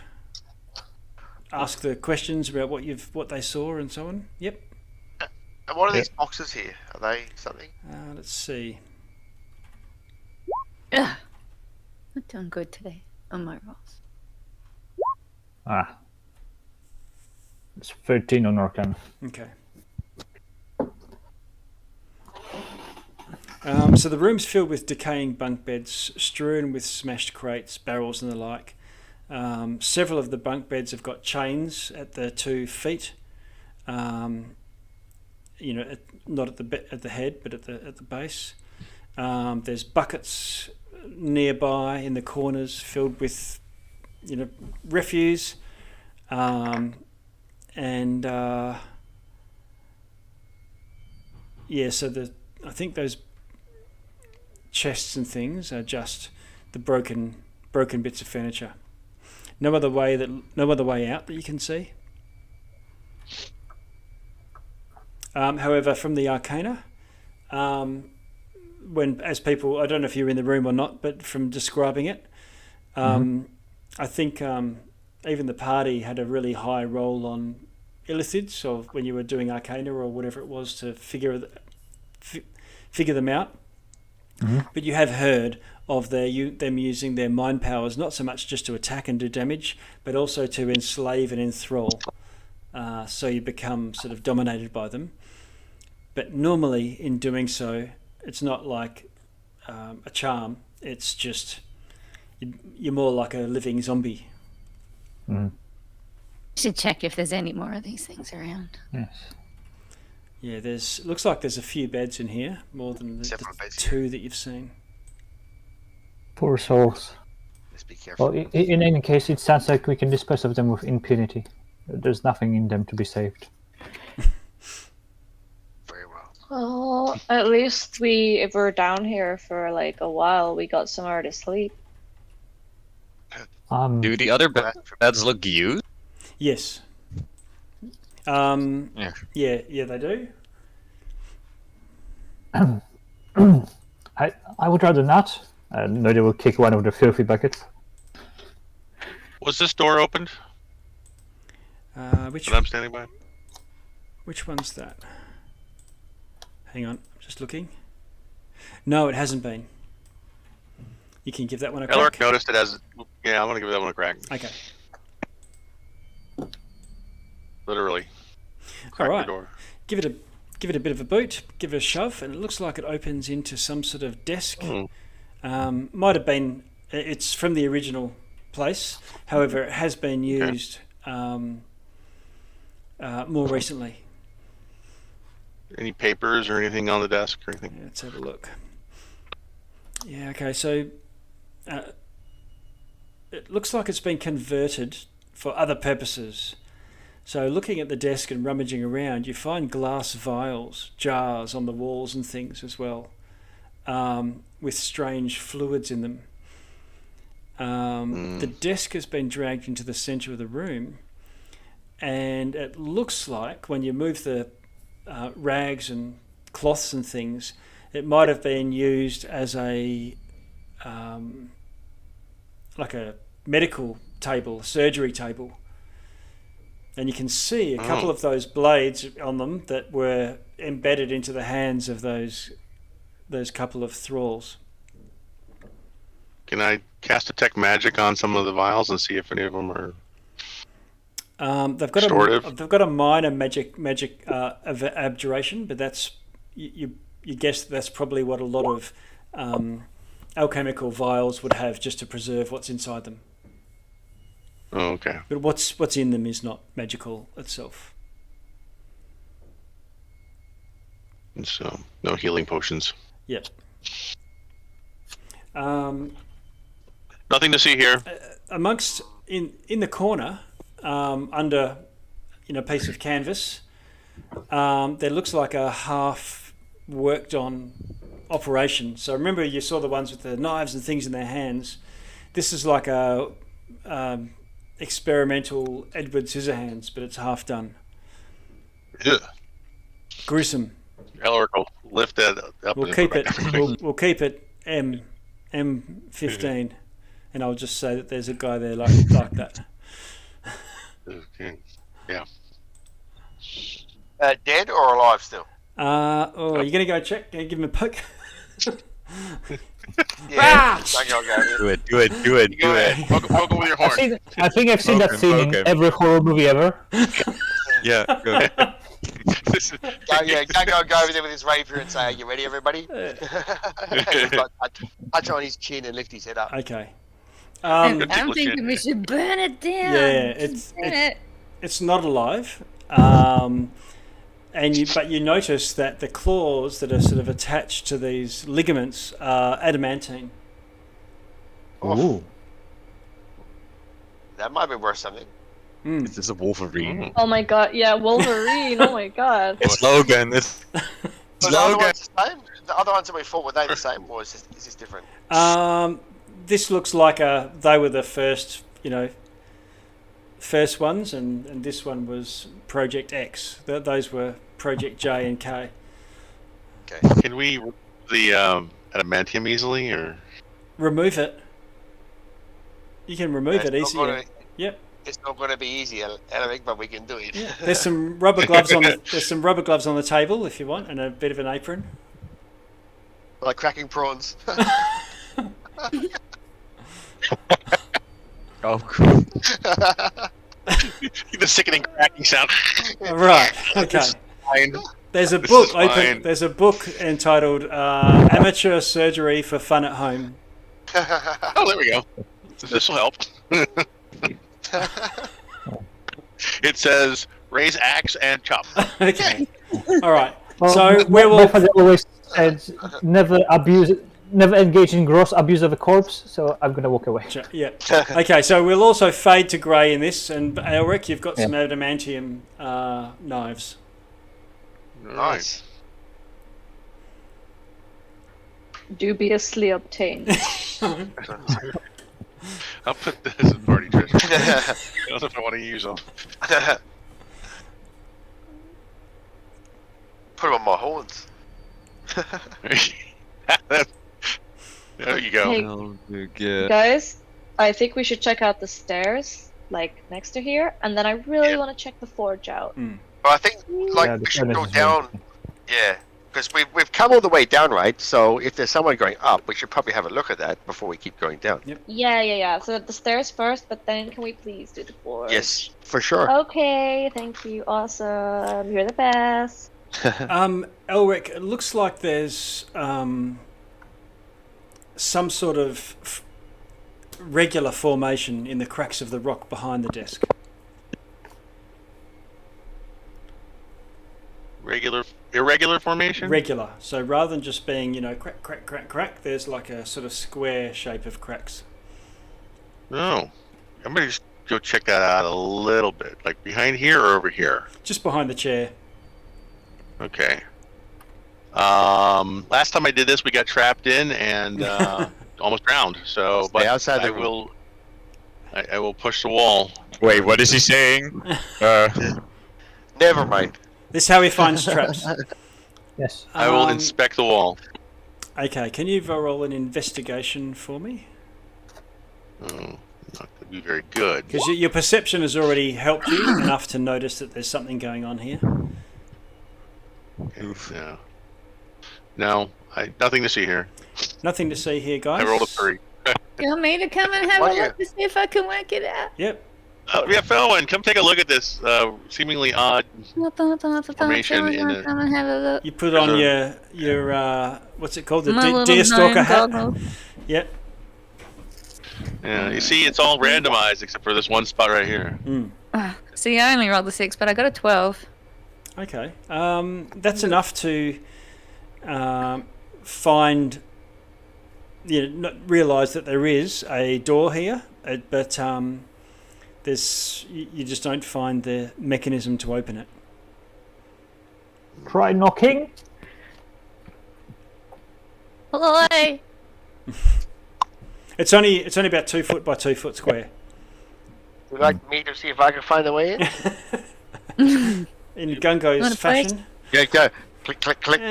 Ask the questions about what they saw and so on. Yep. And what are these boxes here? Are they something? Let's see. Ugh. Not doing good today on my rolls. It's 13 on Arcane. Okay. So the room's filled with decaying bunk beds, strewn with smashed crates, barrels, and the like. Several of the bunk beds have got chains at the 2 feet. Not at the head, but at the base. There's buckets nearby in the corners filled with, refuse. So I think those chests and things are just the broken bits of furniture. No other way out that you can see. However, from the Arcana, as people, I don't know if you're in the room or not, but from describing it, I think even the party had a really high roll on illithids, or when you were doing Arcana or whatever it was to figure them out. But you have heard of them using their mind powers not so much just to attack and do damage, but also to enslave and enthrall. So you become sort of dominated by them. But normally in doing so, it's not like a charm. It's just you're more like a living zombie. Should check if there's any more of these things around. Yes. Yeah, looks like there's a few beds in here, more than the Several beds two that you've seen. Poor souls. Let's be careful. Well, in any case, it sounds like we can dispose of them with impunity. There's nothing in them to be saved. Very well. Well, at least if we're down here for like a while, we got somewhere to sleep. Do the other beds look used? Yes. Yeah. Yeah, they do. I would rather not. No, they will kick one of the filthy buckets. Was this door opened Which that I'm standing by? Which one's that? Hang on, I'm just looking. No, it hasn't been. You can give that one a crack. Elric noticed it as... Yeah, I'm going to give that one a crack. Okay. Literally. Crack All right. the door. Give it a bit of a boot. Give it a shove, and it looks like it opens into some sort of desk. Might have been. It's from the original place. However, it has been used more recently. Any papers or anything on the desk or anything? Yeah, let's have a look. Yeah. Okay. So it looks like it's been converted for other purposes. So looking at the desk and rummaging around, you find glass vials, jars on the walls and things as well, with strange fluids in them. The desk has been dragged into the centre of the room, and it looks like when you move the rags and cloths and things, it might have been used as a like a medical table, surgery table. And you can see a couple of those blades on them that were embedded into the hands of those couple of thralls. Can I cast detect magic on some of the vials and see if any of them are They've got restorative? they've got a minor magic abjuration, but that's you guess that's probably what a lot of alchemical vials would have, just to preserve what's inside them. Oh, okay. But what's in them is not magical itself. And so, no healing potions. Yep. Nothing to see here. Amongst in the corner, under a piece of canvas, there looks like a half worked on operation. So remember, you saw the ones with the knives and things in their hands. This is like a experimental Edward Scissorhands, but it's half done. Yeah. Gruesome. Elric will lift that up. We'll keep it. We'll keep it M15, and I'll just say that there's a guy there like that. Okay. Yeah. Dead or alive still? Are you gonna go check? Gonna give him a poke? Yeah. Do it. Poke him with your horn. I think I've seen that scene in every horror movie ever. Yeah, go ahead. Go over there with his rapier and say, "Are you ready, everybody?" Touch on his chin and lift his head up. Okay. And I'm thinking we should burn it down. Yeah, it's not alive. But you notice that the claws that are sort of attached to these ligaments are adamantine. Ooh. That might be worth something. This is a Wolverine. Oh my god, yeah, Wolverine, oh my god. It's Logan. It's So the other ones the same? The other ones that we fought, were they the same, or is this different? This looks like they were the first ones, and this one was Project X. Those were Project J and K. Okay. Can we remove the adamantium easily, or Remove it. You can remove it easier. Yep. It's not going to be easy, Elric, but we can do it. Yeah. There's some rubber gloves on the table if you want, and a bit of an apron. Like cracking prawns. oh, cool. the sickening cracking sound? Right. Okay. There's a book open. There's a book entitled "Amateur Surgery for Fun at Home." Oh, there we go. This will help. It says raise axe and chop. Okay. All right. Well, So my werewolf. father always said never engage in gross abuse of a corpse. So I'm gonna walk away. Yeah. Okay. So we'll also fade to grey in this, and Elric, you've got Yeah. some adamantium knives. Nice. Dubiously obtained. I'll put this in party treasure. I don't know if I want to use them. Put them on my horns. There you go. Hey, Oh, dear. guys, I think we should check out the stairs, like next to here, and then I really Yeah. want to check the forge out. But I think like Yeah, the we should go furnace is down. Yeah, because we've come all the way down, right? So if there's someone going up, we should probably have a look at that before we keep going down. Yeah. So the stairs first, but then can we please do the forge? Yes, for sure. Okay, thank you. Awesome. You're the best. Elric, it looks like there's some sort of regular formation in the cracks of the rock behind the desk. Irregular formation? Regular. So rather than just being, crack, crack, crack, crack, there's like a sort of square shape of cracks. No. I'm going to just go check that out a little bit. Like behind here or over here? Just behind the chair. Okay. Last time I did this, we got trapped in and almost drowned. So, Stay but outside the I room. will. I will push the wall. Wait, what is he saying? Never mind. This is how he finds traps. Yes. I will inspect the wall. Okay, can you roll an investigation for me? Oh, not going to be very good. Because your perception has already helped you enough to notice that there's something going on here. No. No, nothing to see here. Nothing to see here, guys. I rolled a 3. You want me to come and have Why a do look to see if I can work it out? Yep. Yeah, Felwyn, come take a look at this seemingly odd formation in the. Come and have a look. You put on your what's it called? The My little deerstalker gnome hat. goggles. Yep. Yeah, you see, it's all randomized except for this one spot right here. See, I only rolled a 6, but I got a 12. Okay. That's enough to find. Not realise that there is a door here, but you just don't find the mechanism to open it. Try knocking. Hello. It's only about 2 foot by 2 foot square. Would you like me to see if I can find a way in? In Gungo's Wanna fashion. Yeah, go. Click, click, click.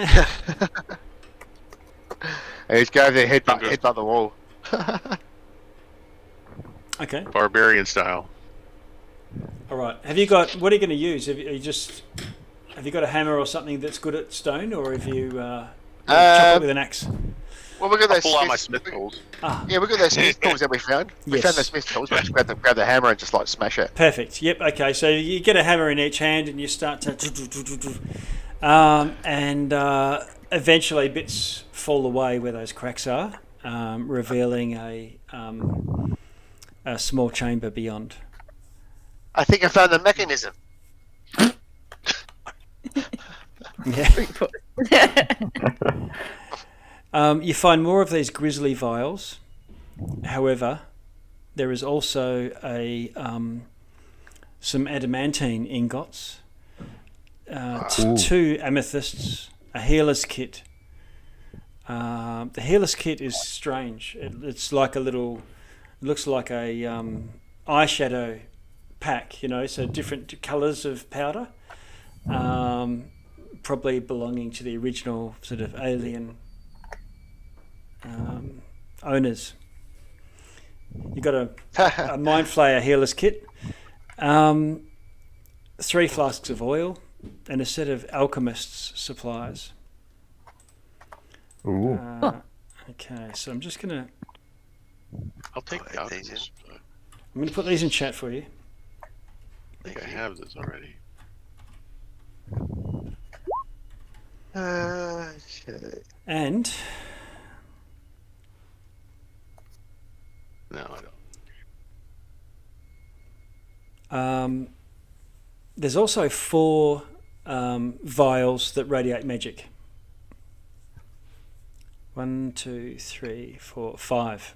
And just go over there, headbutt the wall. Okay. Barbarian style. All right. What are you going to use? Have you got a hammer or something that's good at stone, or have you chop it with an axe? Well, we got those. Pull out my smith tools. Yeah, we got those smith tools that we found. We Yes. found those smith tools. We just grab the hammer and just like smash it. Perfect. Yep. Okay. So you get a hammer in each hand and you start to, and eventually bits fall away where those cracks are, revealing a small chamber beyond. I think I found the mechanism. Yeah. You find more of these grisly vials. However, there is also some adamantine ingots, 2 amethysts, a healer's kit. The healer's kit is strange. It's like it looks like a eyeshadow pack, so different colours of powder, probably belonging to the original sort of alien owners. You got a Mind Flayer healer's kit, 3 flasks of oil, and a set of alchemist's supplies. Ooh. Okay, so I'm just gonna I'll take the Put these alchemist. I'm gonna put these in chat for you. I think I have this already. Okay. And No, I don't. there's also 4 vials that radiate magic. 1, 2, 3, 4, 5.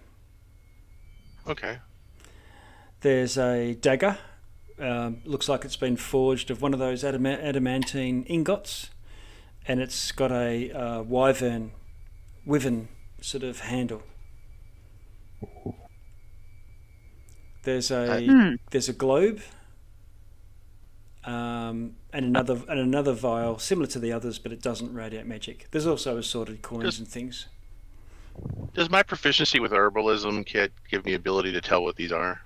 Okay. There's a dagger. Looks like it's been forged of one of those adamantine ingots, and it's got a wyvern sort of handle. There's a globe, and another vial similar to the others, but it doesn't radiate magic. There's also assorted coins and things. Does my proficiency with herbalism kit give me ability to tell what these are?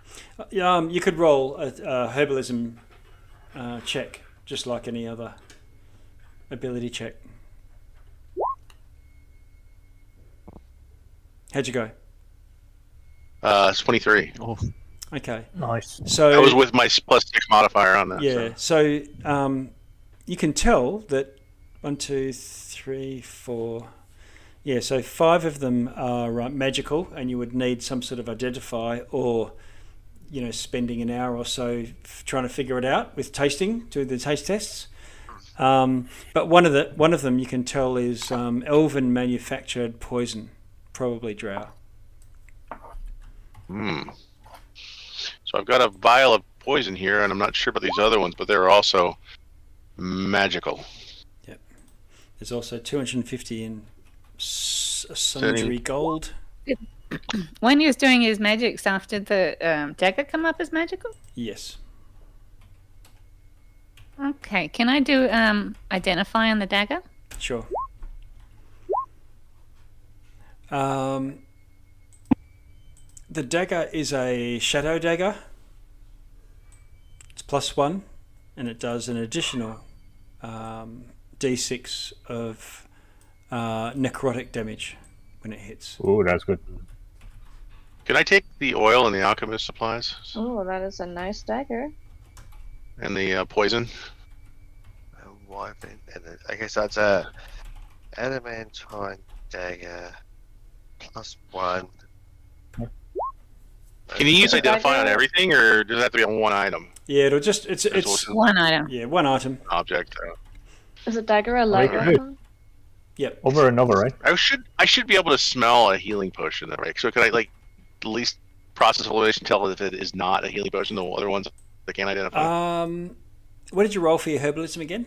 You could roll a herbalism check, just like any other ability check. How'd you go? It's 23. Oh. Okay. Nice. So I was with my +6 modifier on that. Yeah. So you can tell that 1, 2, 3, 4. Yeah. So 5 of them are magical, and you would need some sort of identify, or spending an hour or so trying to figure it out with tasting, do the taste tests. But one of them you can tell is elven manufactured poison, probably drow. So I've got a vial of poison here, and I'm not sure about these other ones, but they're also magical. Yep. There's also 250 in sundry gold. When he was doing his magic stuff, did the dagger come up as magical? Yes. Okay. Can I do identify on the dagger? Sure. The dagger is a shadow dagger. It's +1, and it does an additional D6 of necrotic damage when it hits. Oh, that's good. Can I take the oil and the alchemist supplies? Oh, that is a nice dagger. And the poison? Okay, so that's a adamantine dagger +1. Can you use identify on everything, or does it have to be on one item? Yeah, it'll just it's one item. Yeah, one item. Object. Is a dagger a light weapon? Yep. Over and over, right? I should be able to smell a healing potion, right? So could I at least process elimination tell if it is not a healing potion? The other ones I can't identify. What did you roll for your herbalism again?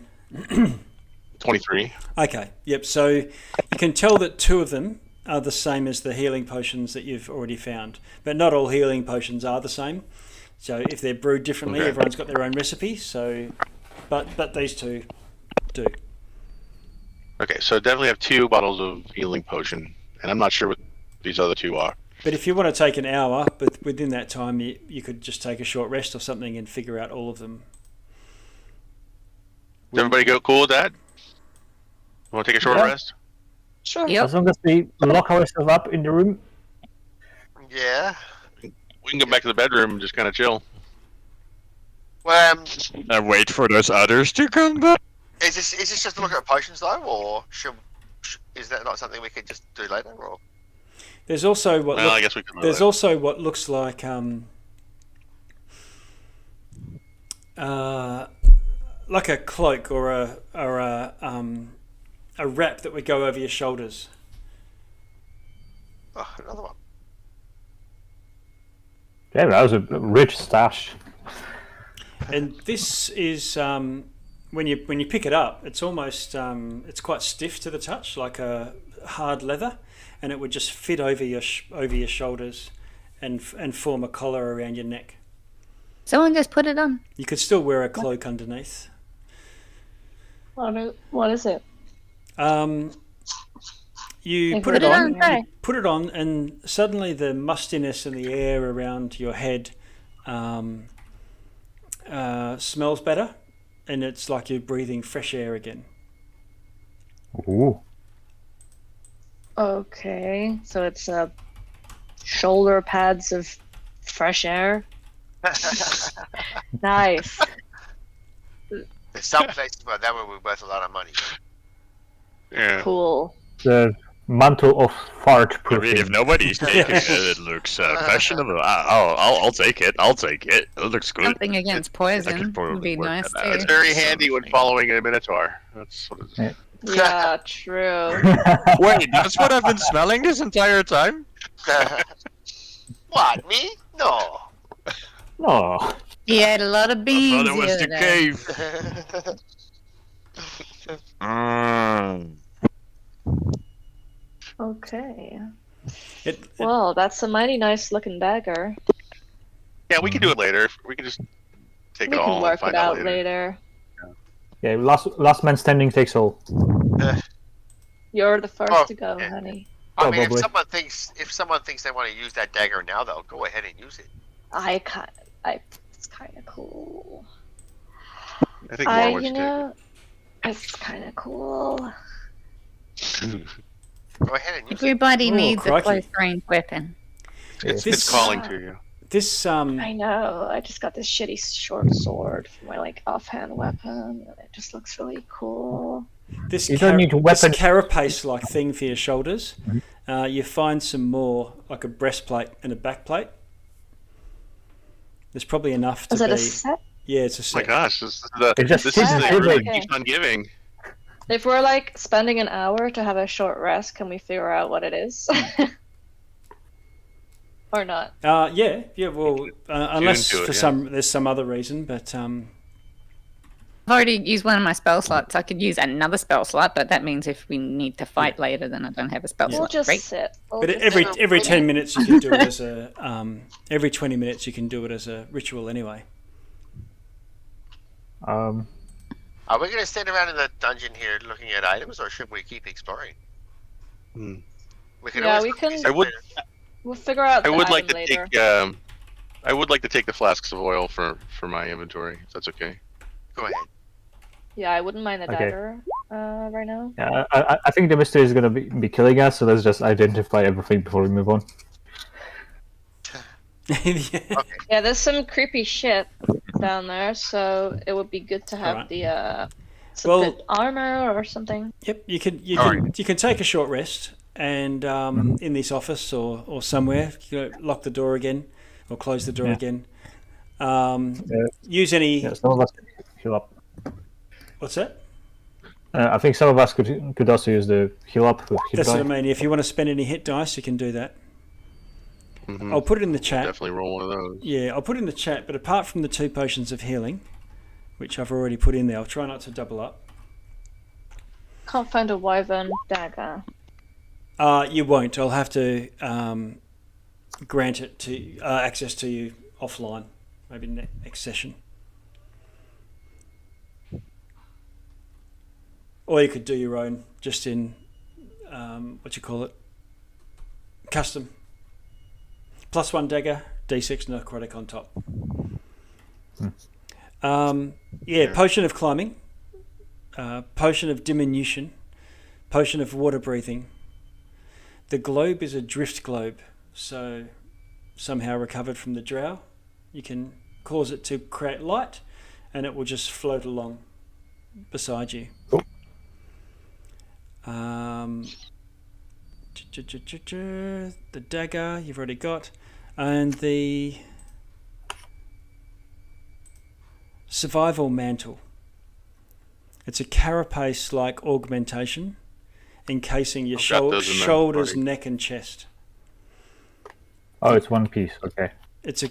23. Okay. Yep. So you can tell that 2 of them are the same as the healing potions that you've already found, but not all healing potions are the same. So if they're brewed differently, everyone's got their own recipe. So, but these 2 do. Okay, so definitely have 2 bottles of healing potion, and I'm not sure what these other 2 are. But if you want to take an hour, but within that time, you could just take a short rest or something and figure out all of them. Does everybody go cool with that? Want to take a short rest? Sure. Yep. As long as we lock ourselves up in the room. Yeah. We can go back to the bedroom and just kind of chill. Well, And wait for those others to come back. is this just to look at potions though, or is that not something we could just do later? Or There's also I guess we can. also what looks like a cloak or a wrap that would go over your shoulders. oh, another one. Yeah, that was a rich stash. And this is when you pick it up, it's almost it's quite stiff to the touch, like a hard leather, and it would just fit over your shoulders and form a collar around your neck. Someone just put it on. You could still wear a cloak underneath. What is it? You put it on, and suddenly the mustiness in the air around your head smells better, and it's like you're breathing fresh air again. Ooh. Okay, so it's shoulder pads of fresh air. Nice. There's some places where that would be worth a lot of money. Yeah. Cool. The mantle of fart I proofing. mean, if nobody's taking it, it looks fashionable. I'll take it. I'll take it. It looks good. Something against poison probably would be work nice that too. out. It's very handy when following a minotaur. That's what it is. Yeah, true. Wait, that's what I've been smelling this entire time? What, me? No. Oh, He ate a lot of I beans thought it was the the other day. cave. Mm. Okay. It- Well, that's a mighty nice looking dagger. Yeah, we can do it later. We can just take We it all can and work find it out out later. later. yeah, last man standing takes all. You're the first Oh, to go, yeah. honey. I mean, Probably. if someone thinks they want to use that dagger now, they'll go ahead and use it. It's kind of cool. I think more would You take know, it's kind of cool. it. Go ahead and use it. Everybody Oh, needs a crikey. close range weapon. It's This- calling to you. This I know. I just got this shitty short sword for my offhand weapon, and it just looks really cool. this You don't need this weapon- carapace-like thing for your shoulders. You find some more, like a breastplate and a backplate. There's probably enough to Is it be. a set? Yeah, it's a Oh my set. gosh, this is the It just this seems is the to really be- keeps on giving. If we're spending an hour to have a short rest, can we figure out what it is? Or not? Yeah. Well, unless into it, for yeah. there's some other reason, but I've already used one of my spell slots. I could use another spell slot, but that means if we need to fight later, then I don't have a spell We'll slot. just Great. sit. We'll but just every sit. 10 minutes you can do it as a every 20 minutes you can do it as a ritual anyway. Are we going to stand around in the dungeon here looking at items, or should we keep exploring? Hmm. We can Yeah, always we look can- at I would We'll figure out I the would like item to later. take I would like to take the flasks of oil for my inventory, if that's okay. Go ahead. Yeah, I wouldn't mind the Okay. dagger right now. Yeah, I think the mystery is gonna be killing us, so let's just identify everything before we move on. Yeah. Yeah, there's some creepy shit down there, so it would be good to have Alright. the some Well- good armor or something. Yep, you can Alright. you can take a short rest and in this office or somewhere, lock the door again or close the door Yeah. again. Yeah. Use any. Yeah, some of us could heal up. What's that? I think some of us could also use the heal up. With hit That's what die. I mean. If you want to spend any hit dice, you can do that. Mhm. I'll put it in the chat. Definitely roll one of those. Yeah, I'll put it in the chat. But apart from the 2 potions of healing, which I've already put in there, I'll try not to double up. Can't find a wyvern dagger. You won't. I'll have to grant it to access to you offline, maybe next session. Or you could do your own, just in custom. +1 dagger, D6 necrotic on top. Potion of climbing, potion of diminution, potion of water breathing. The globe is a drift globe, so somehow recovered from the drow, you can cause it to create light, and it will just float along beside you. Cool. The dagger you've already got, and the survival mantle. It's a carapace-like augmentation, encasing your I've got those in there shoulders, already. neck, and chest. Oh, it's one piece. Okay. It's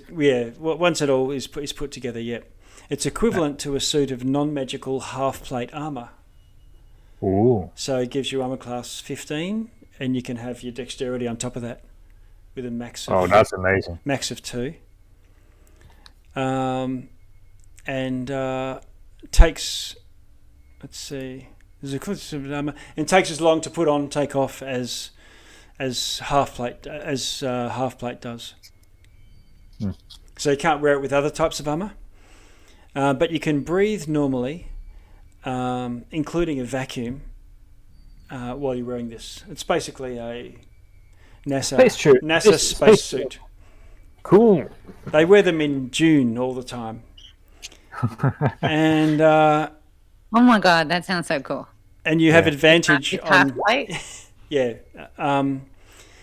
once it all is put together. Yep, it's equivalent to a suit of non-magical half-plate armor. Ooh. So it gives you armor class 15, and you can have your dexterity on top of that with a max of Oh, that's amazing. max of 2. Takes, let's see, there's a question of armor. It takes as long to put on, take off as half plate does. So you can't wear it with other types of armor, but you can breathe normally, including a vacuum, while you're wearing this. It's basically a NASA space suit. Cool. They wear them in June all the time. And Oh my god, that sounds so cool. you have advantage It's on half light. Yeah.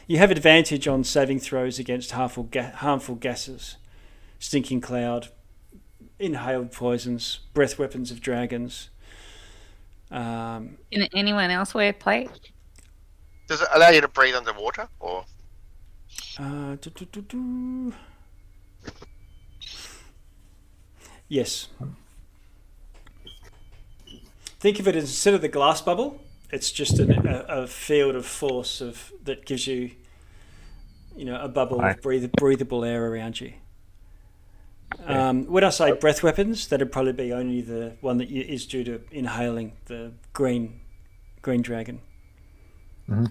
You have advantage on saving throws against harmful gases, stinking cloud, inhaled poisons, breath weapons of dragons. Can anyone else wear plate? Does it allow you to breathe underwater, or? Yes. Think of it as, instead of the glass bubble, it's just a field of force that gives you, a bubble of breathable air around you. When I say breath weapons, that'd probably be only the one that is due to inhaling the green dragon. Mm-hmm.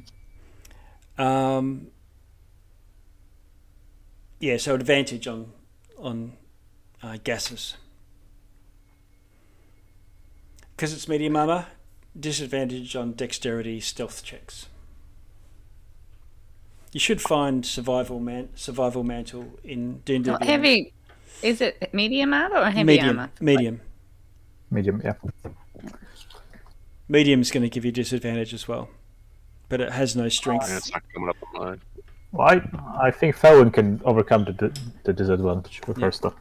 So advantage on gases. Because it's medium armor, disadvantage on dexterity stealth checks. You should find survival mantle in D&D. Not heavy. Is it medium armor or heavy armor? Medium, yeah. Medium's going to give you disadvantage as well, but it has no strength. It's not coming up on mine. Well, I think Felon can overcome the disadvantage with her stuff.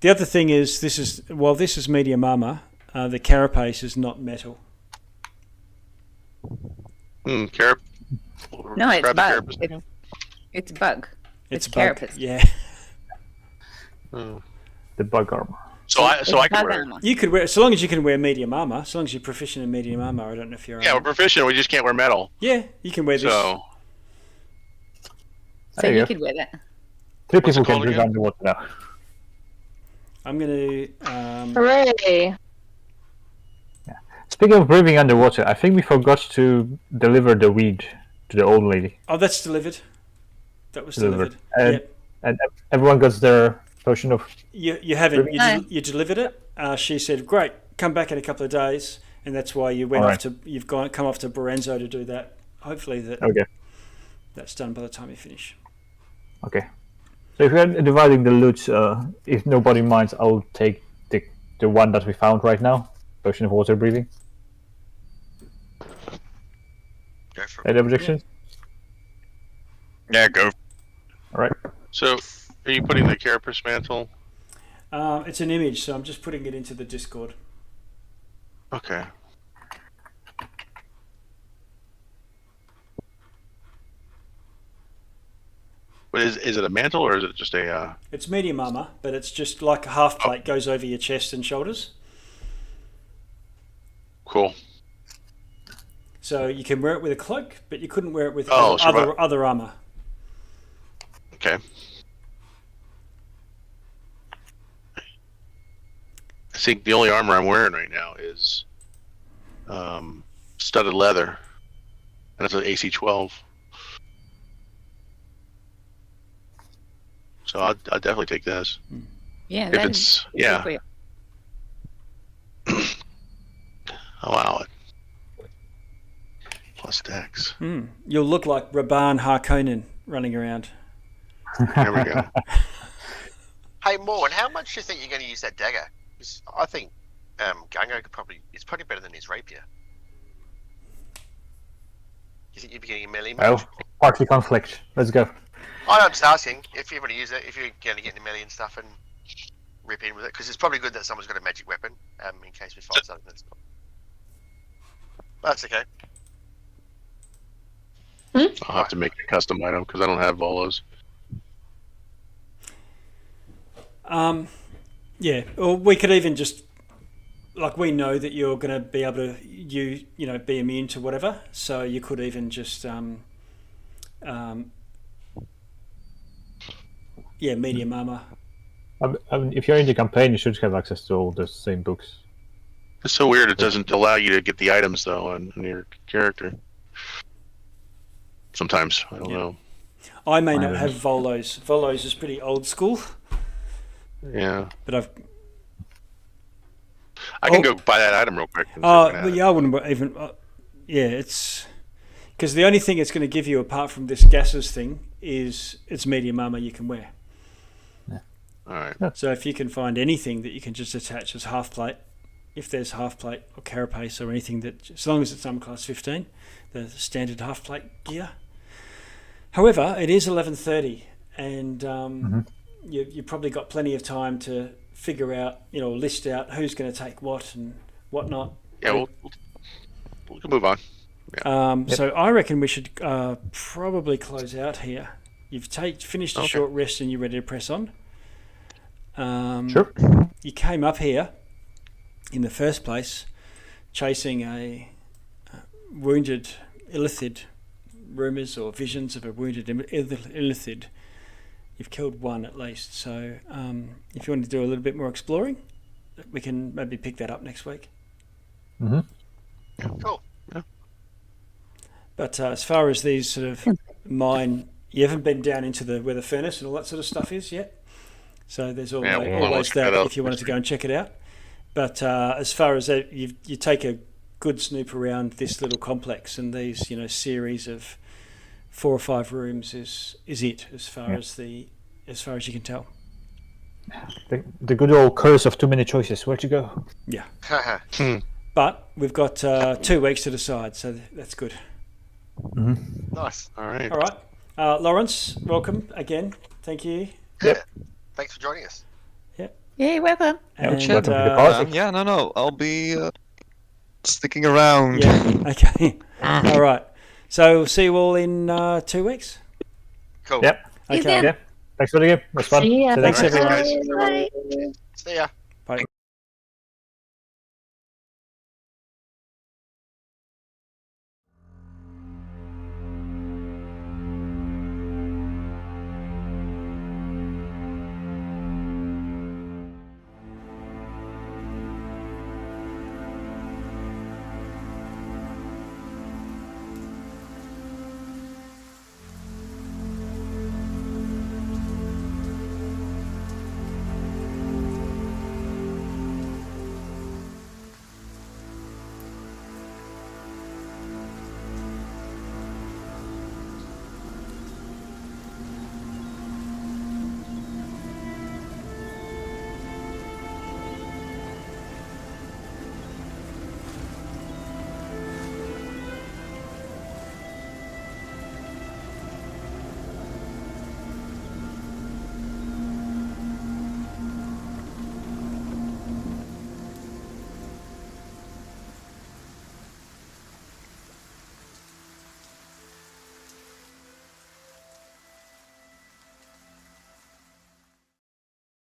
The other thing is, this is medium armor, the carapace is not metal. No, it's bug. It's bug. It's bug. Carapace. Yeah. The bug armor. So I can wear. You could wear, so long as you can wear medium armor. So long as you're proficient in medium armor. I don't know if you're. Yeah, we're proficient. We just can't wear metal. Yeah, you can wear this. So you could wear that. 3 people can breathe underwater now. I'm gonna. Hooray! Speaking of breathing underwater, I think we forgot to deliver the weed to the old lady. Oh, that's delivered. That was delivered. And everyone got their potion of... You haven't. You delivered it. She said, great, come back in a couple of days. And that's why you went off to... You've come off to Berranzo to do that. Hopefully that's done by the time you finish. Okay. So if we're dividing the loot, if nobody minds, I'll take the one that we found right now. Potion of water breathing. Any objections? Yeah, go. Alright. So, are you putting the carapace mantle? It's an image, so I'm just putting it into the Discord. Okay. But is it a mantle or is it just a... It's medium armor, but it's just like a half plate goes over your chest and shoulders. Cool. So you can wear it with a cloak, but you couldn't wear it with other armor. Okay. I think the only armor I'm wearing right now is studded leather, and it's an AC 12. So I'll definitely take this. Yeah, if it's allow it. Plus dex. You'll look like Rabban Harkonnen running around. There we go. Hey, Morwen, how much do you think you're going to use that dagger? Because I think Gungo it's probably better than his rapier. You think you'd be getting a melee match? Well, partly conflict. Let's go. I'm just asking if you're going to use it, if you're going to get in the melee and stuff and rip in with it, because it's probably good that someone's got a magic weapon in case we find something that's cool. That's okay. I'll have to make a custom item because I don't have Volos. Yeah, or we could even just, like, we know that you're going to be able to be immune to whatever, so you could even just medium armor. I mean, if you're in the campaign, you should have access to all the same books. It's so weird. It doesn't allow you to get the items though on your character. Sometimes I don't know. I may not have Volos. Volos is pretty old school. Yeah, but I can go buy that item real quick. I wouldn't even. It's because the only thing it's going to give you apart from this gases thing is it's medium armor you can wear. All right. So if you can find anything that you can just attach as half plate, if there's half plate or carapace or anything that, as long as it's armor class 15, the standard half plate gear. However, it is 11:30, and you've probably got plenty of time to figure out, list out who's going to take what and whatnot. Yeah, we can move on. Yeah. So I reckon we should probably close out here. You've finished a short rest and you're ready to press on. Sure. You came up here in the first place chasing a wounded illithid, rumours or visions of a wounded illithid. You've killed one at least, so if you want to do a little bit more exploring, we can maybe pick that up next week. Cool. Yeah. But as far as these sort of mine, you haven't been down into where the furnace and all that sort of stuff is yet. So there's always that if you wanted to go and check it out. But as far as that, you take a good snoop around this little complex, and these series of 4 or 5 rooms is it as far as you can tell. The good old curse of too many choices. Where to go? Yeah. But we've got 2 weeks to decide, so that's good. Nice. All right. All right. Lawrence, welcome again. Thank you. Yeah. Thanks for joining us. Yeah, you're welcome. And, welcome to the party. Yeah, no, I'll be sticking around. Yeah. Okay. All right. So we'll see you all in 2 weeks. Cool. Yep. Okay. Yeah. Thanks for the game. It was fun. See ya. Thanks, Thanks, everyone. guys. Bye. See ya. Bye.